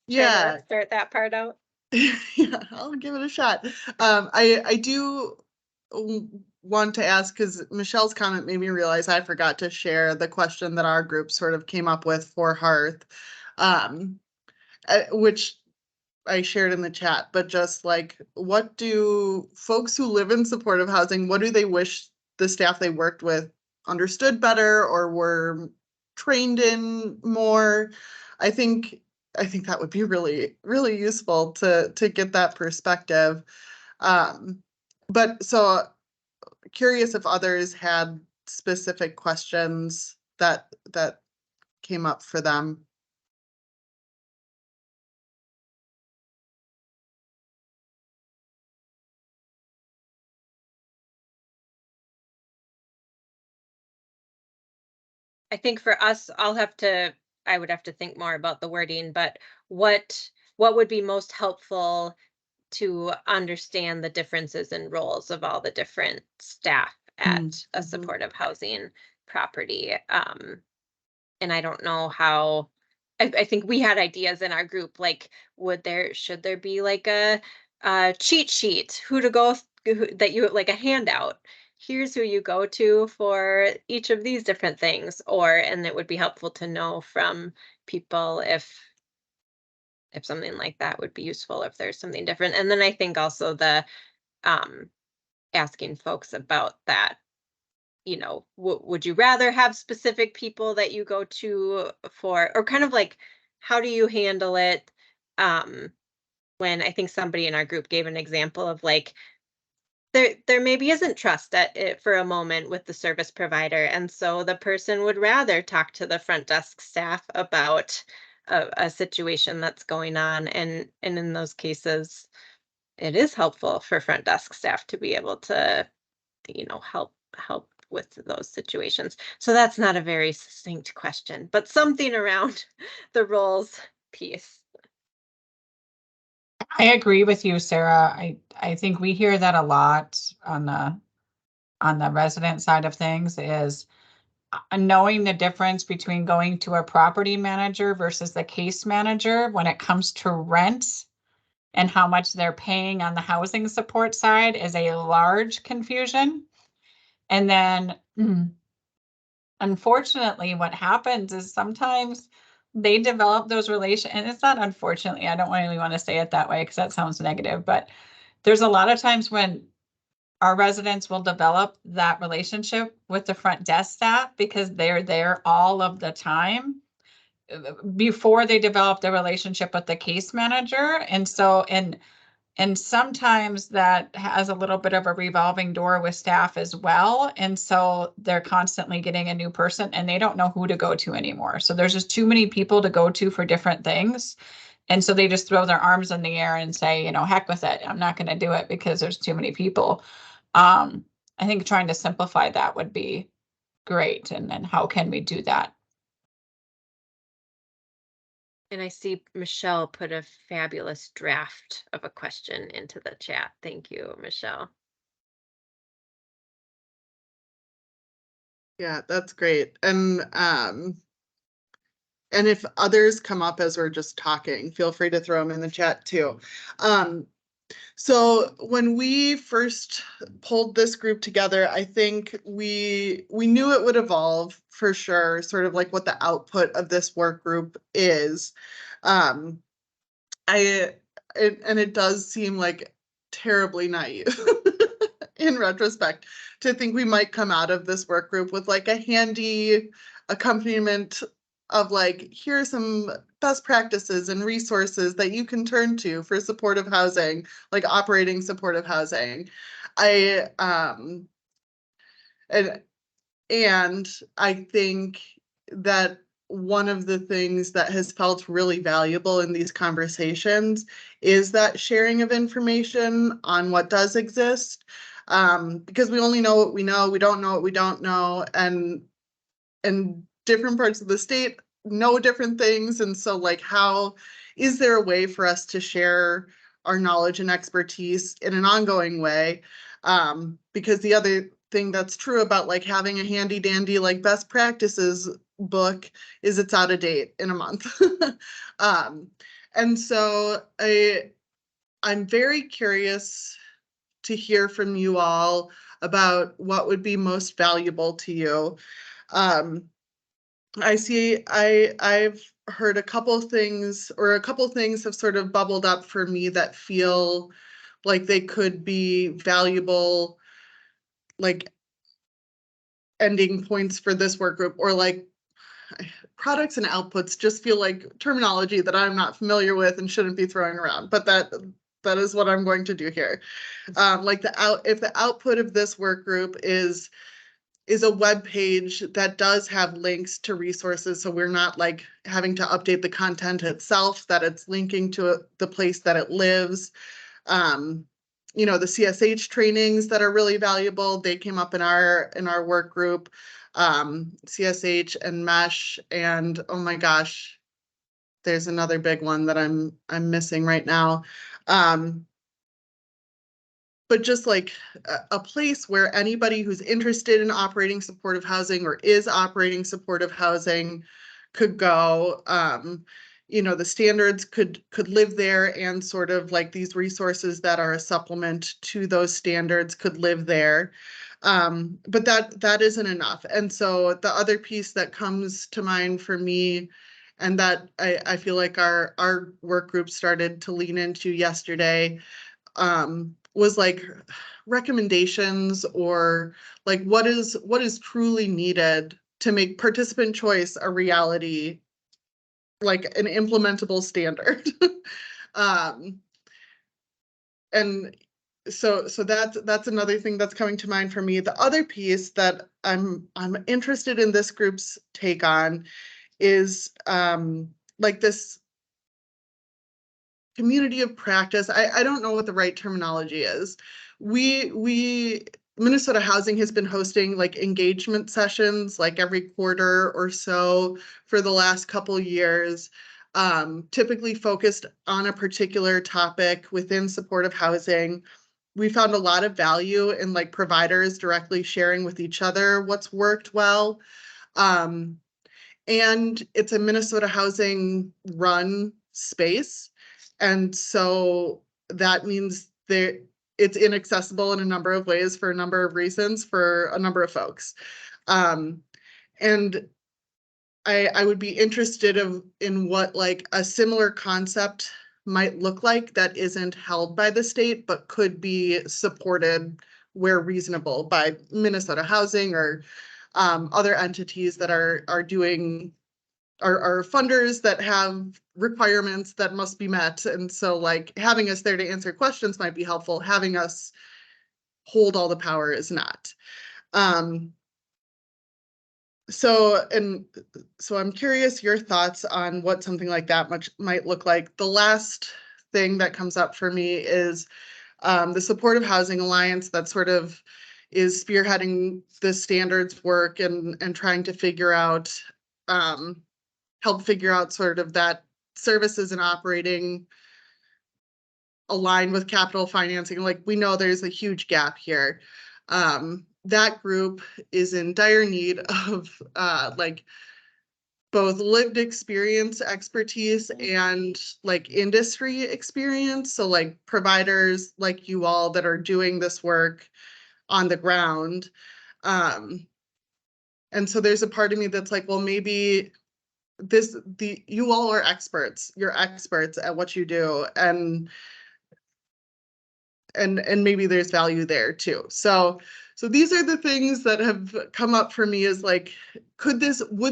S6: Yeah,
S1: start that part out?
S6: yeah, I'll give it a shot. I do want to ask because Michelle's comment made me realize I forgot to share the question that our group sort of came up with for Hearth, which I shared in the chat, but just like, what do folks who live in supportive housing, what do they wish the staff they worked with understood better or were trained in more? I think that would be really, really useful to get that perspective. But so curious if others had specific questions that came up for them.
S1: I think for us, I would have to think more about the wording, but what would be most helpful to understand the differences in roles of all the different staff at a supportive housing property? And I don't know how, I think we had ideas in our group, like, should there be like a cheat sheet, who to go, that you like a handout? Here's who you go to for each of these different things, and it would be helpful to know from people if something like that would be useful, if there's something different. And then I think also the um, asking folks about that, would you rather have specific people that you go to for, or kind of like, how do you handle it? When I think somebody in our group gave an example of like, there maybe isn't trust at it for a moment with the service provider. And so the person would rather talk to the front desk staff about a situation that's going on. And in those cases, it is helpful for front desk staff to be able to, help with those situations. So that's not a very succinct question, but something around the roles piece.
S7: I agree with you, Sarah. I think we hear that a lot on the on the resident side of things is knowing the difference between going to a property manager versus the case manager when it comes to rent and how much they're paying on the housing support side is a large confusion. And then unfortunately, what happens is sometimes they develop those relations, and it's not unfortunately, I don't really want to say it that way because that sounds negative, but there's a lot of times when our residents will develop that relationship with the front desk staff because they're there all of the time before they develop the relationship with the case manager. And so, and sometimes that has a little bit of a revolving door with staff as well. And so they're constantly getting a new person and they don't know who to go to anymore. So there's just too many people to go to for different things. And so they just throw their arms in the air and say, you know, heck with it. I'm not going to do it because there's too many people. I think trying to simplify that would be great. And then how can we do that?
S1: And I see Michelle put a fabulous draft of a question into the chat. Thank you, Michelle.
S6: Yeah, that's great. And if others come up as we're just talking, feel free to throw them in the chat too. So when we first pulled this group together, I think we knew it would evolve for sure, sort of like what the output of this work group is. And it does seem like terribly naive in retrospect to think we might come out of this work group with like a handy accompaniment of like, here are some best practices and resources that you can turn to for supportive housing, like operating supportive housing. And I think that one of the things that has felt really valuable in these conversations is that sharing of information on what does exist, because we only know what we know, we don't know what we don't know, and different parts of the state know different things. And so like, how is there a way for us to share our knowledge and expertise in an ongoing way? Because the other thing that's true about like having a handy dandy like best practices book is it's out of date in a month. And so I'm very curious to hear from you all about what would be most valuable to you. I've heard a couple things, or a couple things have sort of bubbled up for me that feel like they could be valuable, like ending points for this work group, or like products and outputs just feel like terminology that I'm not familiar with and shouldn't be throwing around, but that is what I'm going to do here. Like if the output of this work group is a web page that does have links to resources, so we're not like having to update the content itself, that it's linking to the place that it lives. You know, the CSH trainings that are really valuable, they came up in our work group, CSH and Mesh, and oh my gosh, there's another big one that I'm missing right now. But just like a place where anybody who's interested in operating supportive housing or is operating supportive housing could go. You know, the standards could live there, and sort of like these resources that are a supplement to those standards could live there. But that isn't enough. And so the other piece that comes to mind for me, and that I feel like our work group started to lean into yesterday, was like recommendations, or like what is truly needed to make participant choice a reality, like an implementable standard. And so that's another thing that's coming to mind for me. The other piece that I'm interested in this group's take on is like this community of practice. I don't know what the right terminology is. Minnesota Housing has been hosting like engagement sessions like every quarter or so for the last couple years, typically focused on a particular topic within supportive housing. we found a lot of value in like providers directly sharing with each other what's worked well. And it's a Minnesota Housing run space. And so that means it's inaccessible in a number of ways for a number of reasons for a number of folks. And I would be interested in what like a similar concept might look like that isn't held by the state, but could be supported where reasonable by Minnesota Housing or other entities that are doing are funders that have requirements that must be met. And so like having us there to answer questions might be helpful. Having us hold all the power is not. So I'm curious your thoughts on what something like that might look like. The last thing that comes up for me is the Supportive Housing Alliance that sort of is spearheading the standards work and trying to figure out, help figure out sort of that services and operating align with capital financing. Like we know there's a huge gap here. That group is in dire need of like both lived experience, expertise, and like industry experience. So like providers like you all that are doing this work on the ground. And so there's a part of me that's like, well, maybe you all are experts. You're experts at what you do. And maybe there's value there too. So these are the things that have come up for me is like, would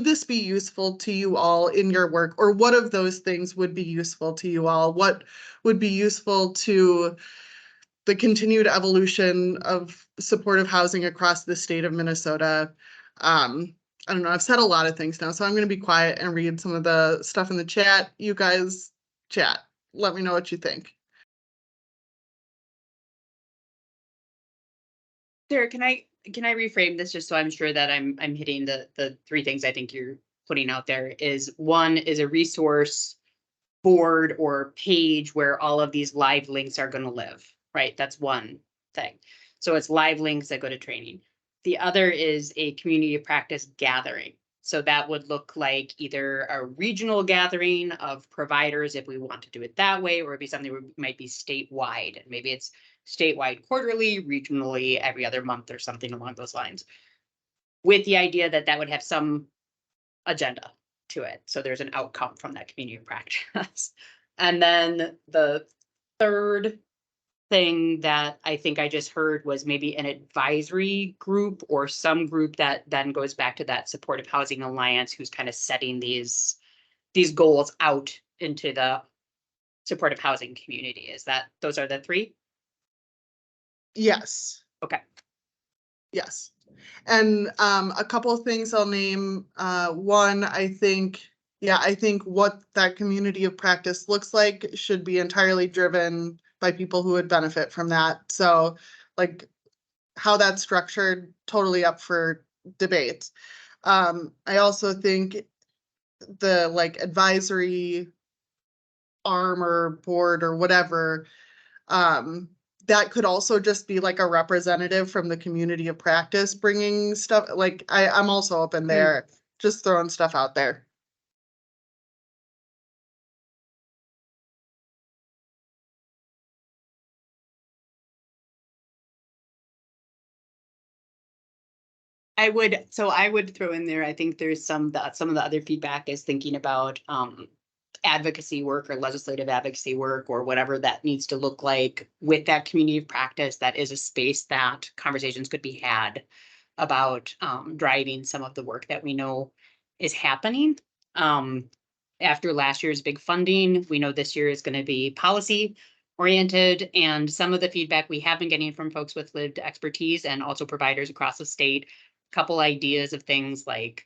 S6: this be useful to you all in your work? Or what of those things would be useful to you all? What would be useful to the continued evolution of supportive housing across the state of Minnesota? I don't know, I've said a lot of things now, so I'm going to be quiet and read some of the stuff in the chat. You guys chat. Let me know what you think.
S8: Sarah, can I reframe this just so I'm sure that I'm hitting the three things I think you're putting out there? Is one is a resource board or page where all of these live links are going to live, right? That's one thing. So it's live links that go to training. The other is a community of practice gathering. So that would look like either a regional gathering of providers if we want to do it that way, or it'd be something that might be statewide. And maybe it's statewide quarterly, regionally every other month or something along those lines. With the idea that that would have some agenda to it. So there's an outcome from that community of practice. And then the third thing that I think I just heard was maybe an advisory group or some group that then goes back to that Supportive Housing Alliance who's kind of setting these goals out into the supportive housing community. Is that those are the three?
S6: Yes.
S8: Okay.
S6: Yes. And a couple of things I'll name. One, I think what that community of practice looks like should be entirely driven by people who would benefit from that. So like how that's structured, totally up for debate. I also think the like advisory arm or board or whatever, that could also just be like a representative from the community of practice bringing stuff. Like I'm also open there, just throwing stuff out there.
S8: I would throw in there, I think there's some of the other feedback is thinking about advocacy work or legislative advocacy work or whatever that needs to look like with that community of practice. That is a space that conversations could be had about driving some of the work that we know is happening. After last year's big funding, we know this year is going to be policy oriented, and some of the feedback we have been getting from folks with lived expertise and also providers across the state, couple ideas of things like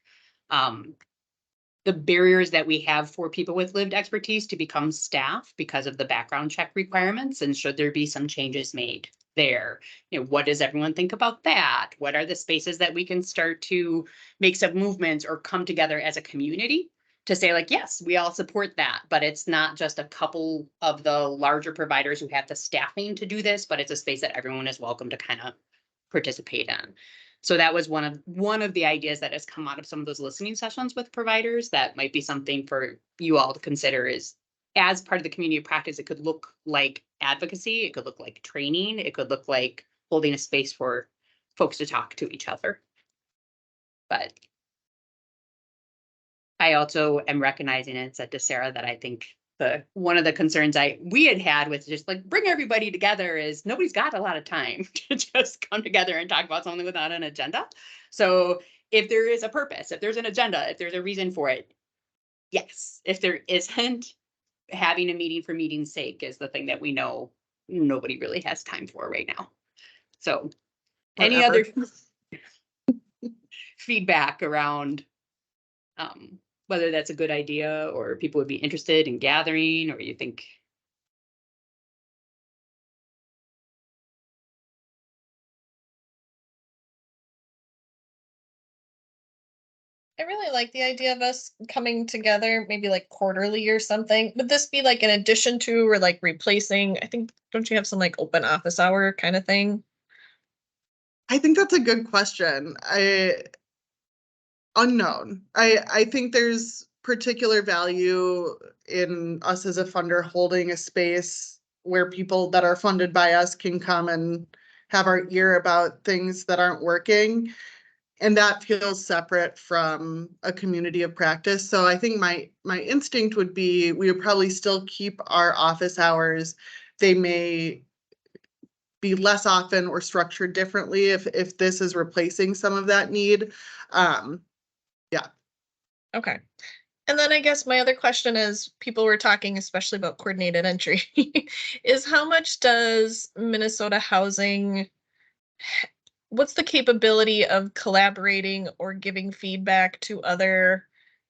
S8: the barriers that we have for people with lived expertise to become staff because of the background check requirements, and should there be some changes made there? You know, what does everyone think about that? What are the spaces that we can start to make some movements or come together as a community to say like, yes, we all support that, but it's not just a couple of the larger providers who have the staffing to do this, but it's a space that everyone is welcome to kind of participate in. So that was one of the ideas that has come out of some of those listening sessions with providers. That might be something for you all to consider, is as part of the community practice, it could look like advocacy, it could look like training, it could look like holding a space for folks to talk to each other. But I also am recognizing, and said to Sarah, that I think one of the concerns we had with just like bring everybody together is nobody's got a lot of time to just come together and talk about something without an agenda. So if there is a purpose, if there's an agenda, if there's a reason for it, yes. If there isn't, having a meeting for meeting's sake is the thing that we know nobody really has time for right now. So any other feedback around whether that's a good idea or people would be interested in gathering, or you think?
S9: I really like the idea of us coming together, maybe like quarterly or something. Would this be like in addition to or like replacing? I think, don't you have some like open office hour kind of thing?
S6: I think that's a good question. Unknown. I think there's particular value in us as a funder holding a space where people that are funded by us can come and have our ear about things that aren't working. And that feels separate from a community of practice. So I think my instinct would be we would probably still keep our office hours. They may be less often or structured differently if this is replacing some of that need. Yeah.
S9: Okay. And then I guess my other question is, people were talking especially about coordinated entry, is how much does Minnesota Housing, what's the capability of collaborating or giving feedback to other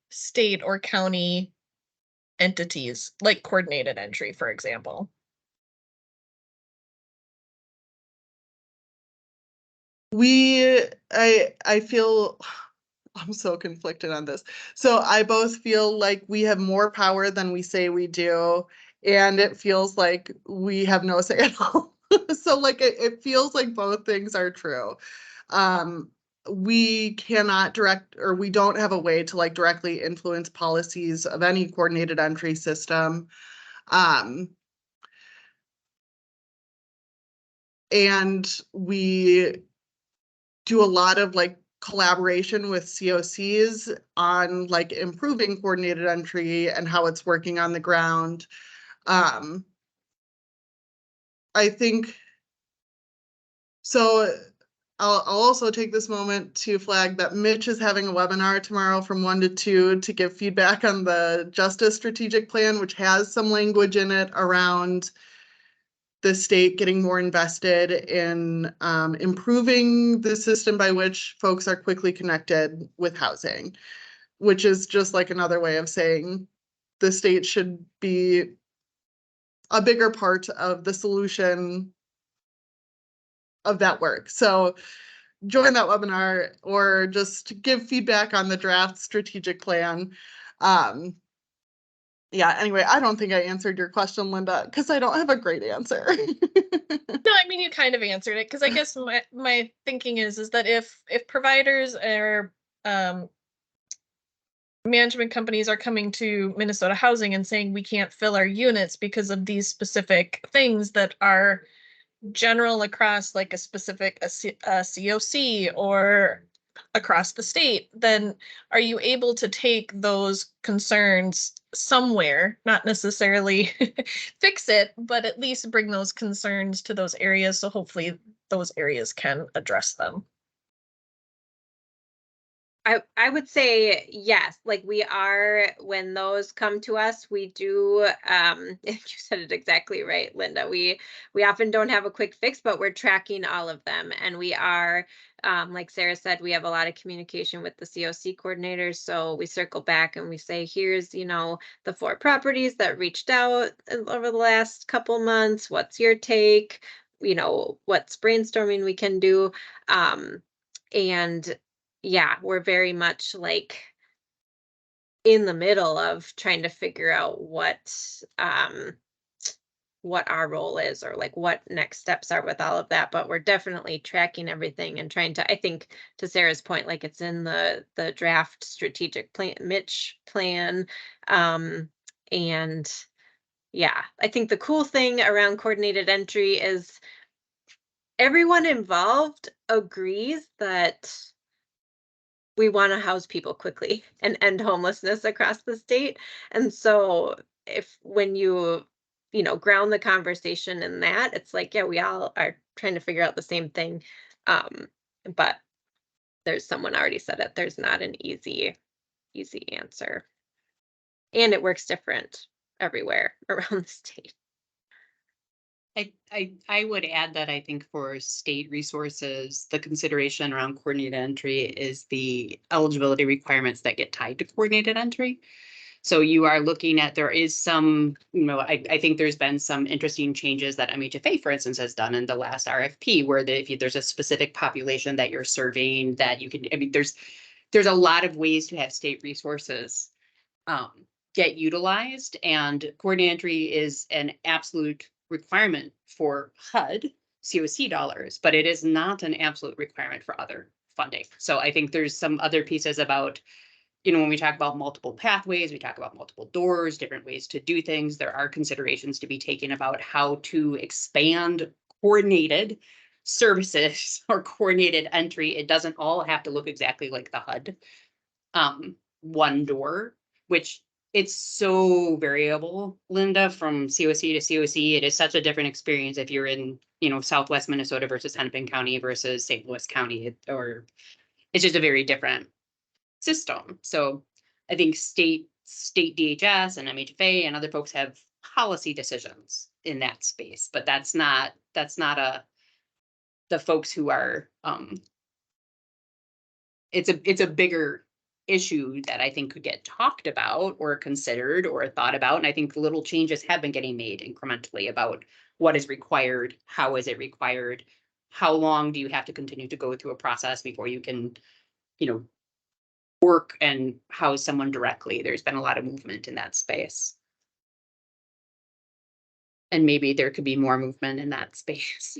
S9: state or county entities, like coordinated entry, for example?
S6: I feel I'm so conflicted on this. So I both feel like we have more power than we say we do, and it feels like we have no say at all. So like it feels like both things are true. We cannot direct, or we don't have a way to like directly influence policies of any coordinated entry system. And we do a lot of like collaboration with COCs on like improving coordinated entry and how it's working on the ground. I think so. I'll also take this moment to flag that Mitch is having a webinar tomorrow from 1 to 2 to give feedback on the Justice Strategic Plan, which has some language in it around the state getting more invested in improving the system by which folks are quickly connected with housing, which is just like another way of saying the state should be a bigger part of the solution of that work. So join that webinar or just give feedback on the draft strategic plan. Yeah, anyway, I don't think I answered your question, Linda, because I don't have a great answer.
S9: No, I mean, you kind of answered it, because I guess my thinking is that if providers or management companies are coming to Minnesota Housing and saying we can't fill our units because of these specific things that are general across like a specific COC or across the state, then are you able to take those concerns somewhere, not necessarily fix it, but at least bring those concerns to those areas, so hopefully those areas can address them?
S1: I would say yes, like we are, when those come to us, we do, you said it exactly right, Linda. We often don't have a quick fix, but we're tracking all of them. And we are, like Sarah said, we have a lot of communication with the COC coordinators. So we circle back and we say, here's, the 4 properties that reached out over the last couple months. What's your take? What's brainstorming we can do. And yeah, we're very much like in the middle of trying to figure out what our role is, or like what next steps are with all of that. But we're definitely tracking everything and trying to, I think, to Sarah's point, like it's in the draft strategic plan, Mitch plan. And yeah, I think the cool thing around coordinated entry is everyone involved agrees that we want to house people quickly and end homelessness across the state. And so if when ground the conversation in that, it's like, yeah, we all are trying to figure out the same thing. But there's someone already said it. There's not an easy answer. And it works different everywhere around the state.
S8: I would add that I think for state resources, the consideration around coordinated entry is the eligibility requirements that get tied to coordinated entry. So you are looking at, there is some, I think there's been some interesting changes that MHFA, for instance, has done in the last RFP, where if there's a specific population that you're surveying, that you can, there's a lot of ways to have state resources get utilized, and coordinated entry is an absolute requirement for HUD COC dollars, but it is not an absolute requirement for other funding. So I think there's some other pieces about, when we talk about multiple pathways, we talk about multiple doors, different ways to do things. There are considerations to be taken about how to expand coordinated services or coordinated entry. It doesn't all have to look exactly like the HUD one door, which it's so variable, Linda, from COC to COC. It is such a different experience if you're in, Southwest Minnesota versus Hennepin County versus St. Louis County, or it's just a very different system. So I think state DHS and MHFA and other folks have policy decisions in that space, but that's not the folks who are, it's a bigger issue that I think could get talked about or considered or thought about. And I think little changes have been getting made incrementally about what is required, how is it required, how long do you have to continue to go through a process before you can, work and house someone directly. There's been a lot of movement in that space. And maybe there could be more movement in that space.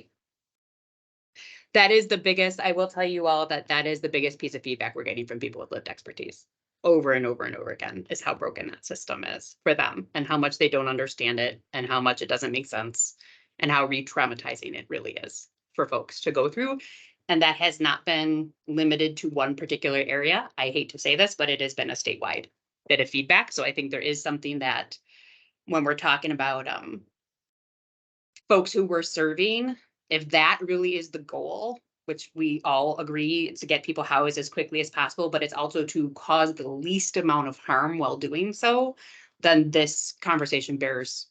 S8: That is the biggest, I will tell you all that is the biggest piece of feedback we're getting from people with lived expertise over and over and over again, is how broken that system is for them, and how much they don't understand it, and how much it doesn't make sense, and how re-traumatizing it really is for folks to go through. And that has not been limited to one particular area. I hate to say this, but it has been a statewide bit of feedback. So I think there is something that, when we're talking about folks who we're serving, if that really is the goal, which we all agree, it's to get people housed as quickly as possible, but it's also to cause the least amount of harm while doing so, then this conversation bears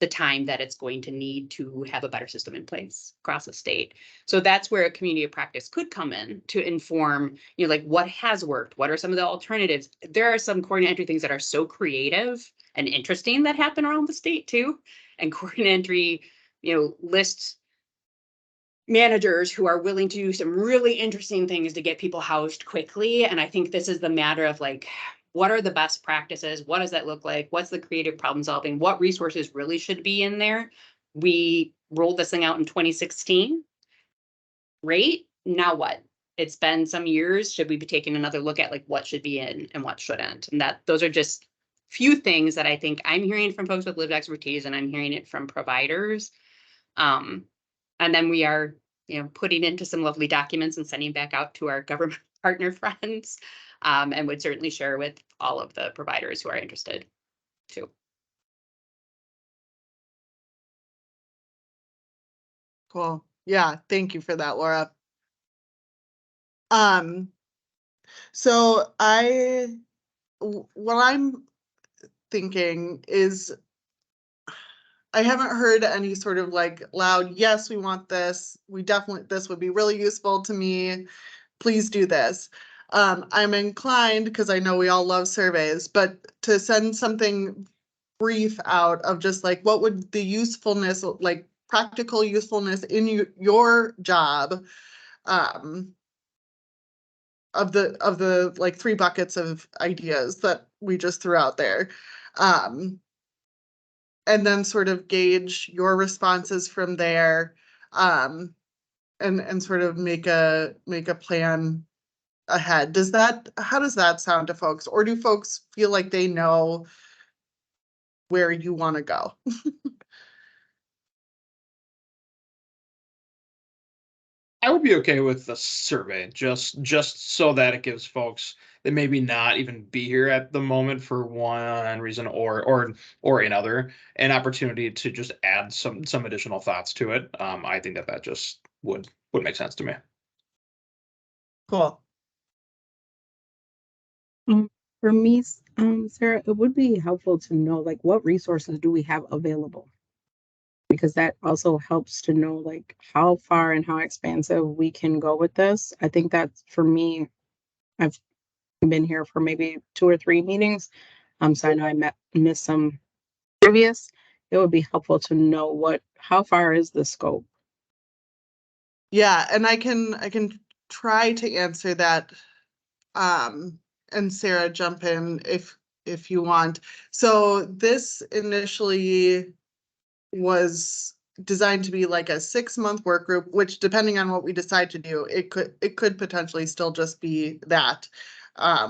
S8: the time that it's going to need to have a better system in place across the state. So that's where a community of practice could come in to inform, like what has worked, what are some of the alternatives. There are some coordinated entry things that are so creative and interesting that happen around the state too. And coordinated entry, lists managers who are willing to do some really interesting things to get people housed quickly. And I think this is the matter of like, what are the best practices? What does that look like? What's the creative problem solving? What resources really should be in there? We rolled this thing out in 2016. Great. Now what? It's been some years. Should we be taking another look at like what should be in and what shouldn't? And those are just few things that I think I'm hearing from folks with lived expertise, and I'm hearing it from providers. And then we are, putting into some lovely documents and sending back out to our government partner friends, and would certainly share with all of the providers who are interested too.
S6: Cool. Yeah, thank you for that, Laura. So what I'm thinking is, I haven't heard any sort of like loud, yes, we want this. This would be really useful to me. Please do this. I'm inclined, because I know we all love surveys, but to send something brief out of just like, what would the usefulness, like practical usefulness in your job, of the like 3 buckets of ideas that we just threw out there. And then sort of gauge your responses from there, and sort of make a plan ahead. How does that sound to folks? Or do folks feel like they know where you want to go?
S2: I would be okay with the survey, just so that it gives folks that maybe not even be here at the moment for one reason or another, an opportunity to just add some additional thoughts to it. I think that just would make sense to me.
S6: Cool.
S12: For me, Sarah, it would be helpful to know like what resources do we have available? Because that also helps to know like how far and how expansive we can go with this. I think that's for me, I've been here for maybe 2 or 3 meetings. So I know I missed some previous. It would be helpful to know how far is the scope?
S6: Yeah, and I can try to answer that. And Sarah, jump in if you want. So this initially was designed to be like a 6-month work group, which depending on what we decide to do, it could potentially still just be that,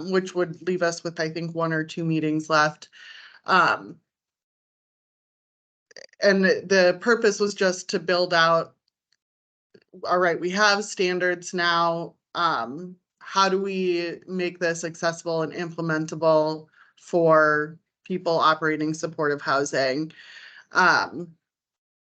S6: which would leave us with, I think, 1 or 2 meetings left. And the purpose was just to build out, all right, we have standards now. How do we make this accessible and implementable for people operating supportive housing?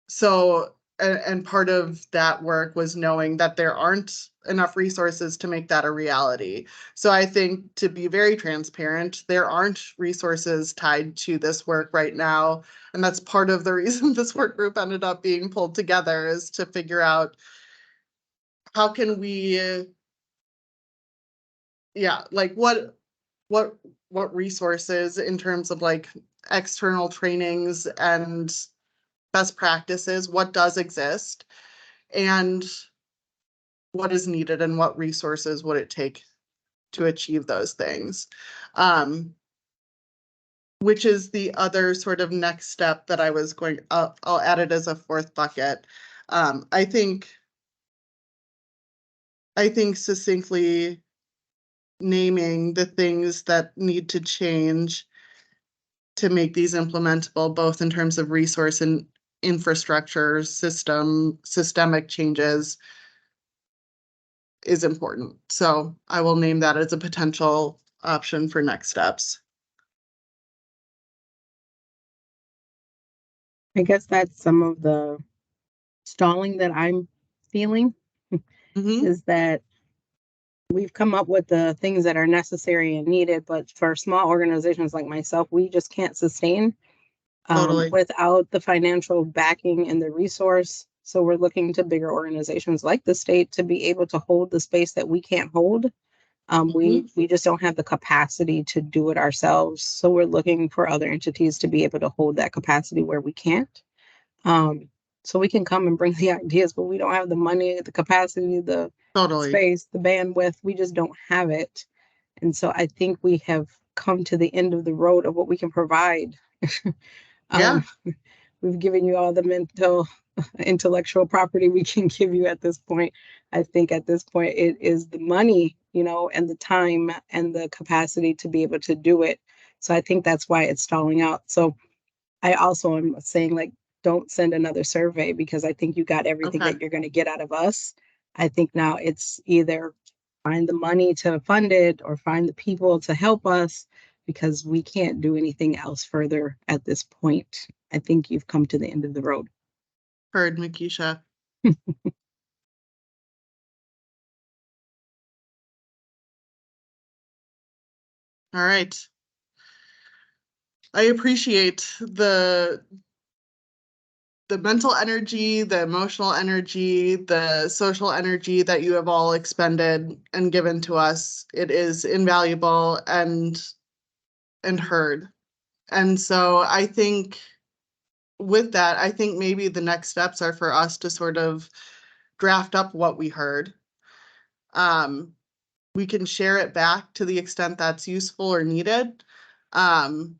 S6: So, and part of that work was knowing that there aren't enough resources to make that a reality. So I think, to be very transparent, there aren't resources tied to this work right now. And that's part of the reason this work group ended up being pulled together, is to figure out how can we, yeah, like what resources in terms of like external trainings and best practices, what does exist, and what is needed, and what resources would it take to achieve those things. Which is the other sort of next step that I was going, I'll add it as a 4th bucket. I think succinctly naming the things that need to change to make these implementable, both in terms of resource and infrastructure, systemic changes, is important. So I will name that as a potential option for next steps.
S12: I guess that's some of the stalling that I'm feeling. Is that we've come up with the things that are necessary and needed, but for small organizations like myself, we just can't sustain
S6: Totally.
S12: without the financial backing and the resource. So we're looking to bigger organizations like the state to be able to hold the space that we can't hold. We just don't have the capacity to do it ourselves. So we're looking for other entities to be able to hold that capacity where we can't. So we can come and bring the ideas, but we don't have the money, the capacity, the space, the bandwidth. We just don't have it. And so I think we have come to the end of the road of what we can provide. We've given you all the intellectual property we can give you at this point. I think at this point it is the money, and the time and the capacity to be able to do it. So I think that's why it's stalling out. So I also am saying, like, don't send another survey, because I think you got everything that you're going to get out of us. I think now it's either find the money to fund it or find the people to help us, because we can't do anything else further at this point. I think you've come to the end of the road.
S6: Heard, Makisha. All right. I appreciate the mental energy, the emotional energy, the social energy that you have all expended and given to us. It is invaluable and heard. And so I think with that, I think maybe the next steps are for us to sort of draft up what we heard. We can share it back to the extent that's useful or needed. And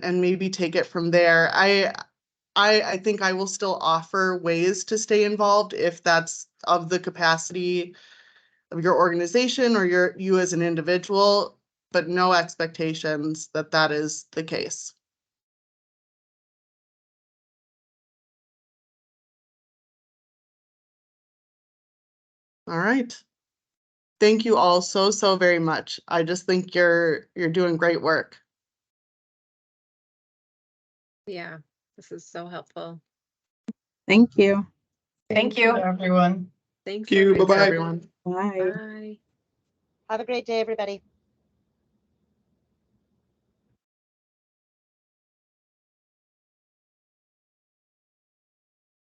S6: maybe take it from there. I think I will still offer ways to stay involved if that's of the capacity of your organization or you as an individual, but no expectations that that is the case. All right. Thank you all so very much. I just think you're doing great work.
S1: Yeah, this is so helpful.
S12: Thank you.
S4: Thank you.
S10: Everyone.
S1: Thanks,
S2: Thank you.
S1: everyone.
S2: Bye-bye.
S6: Everyone.
S12: Bye.
S1: Bye.
S11: Have a great day, everybody.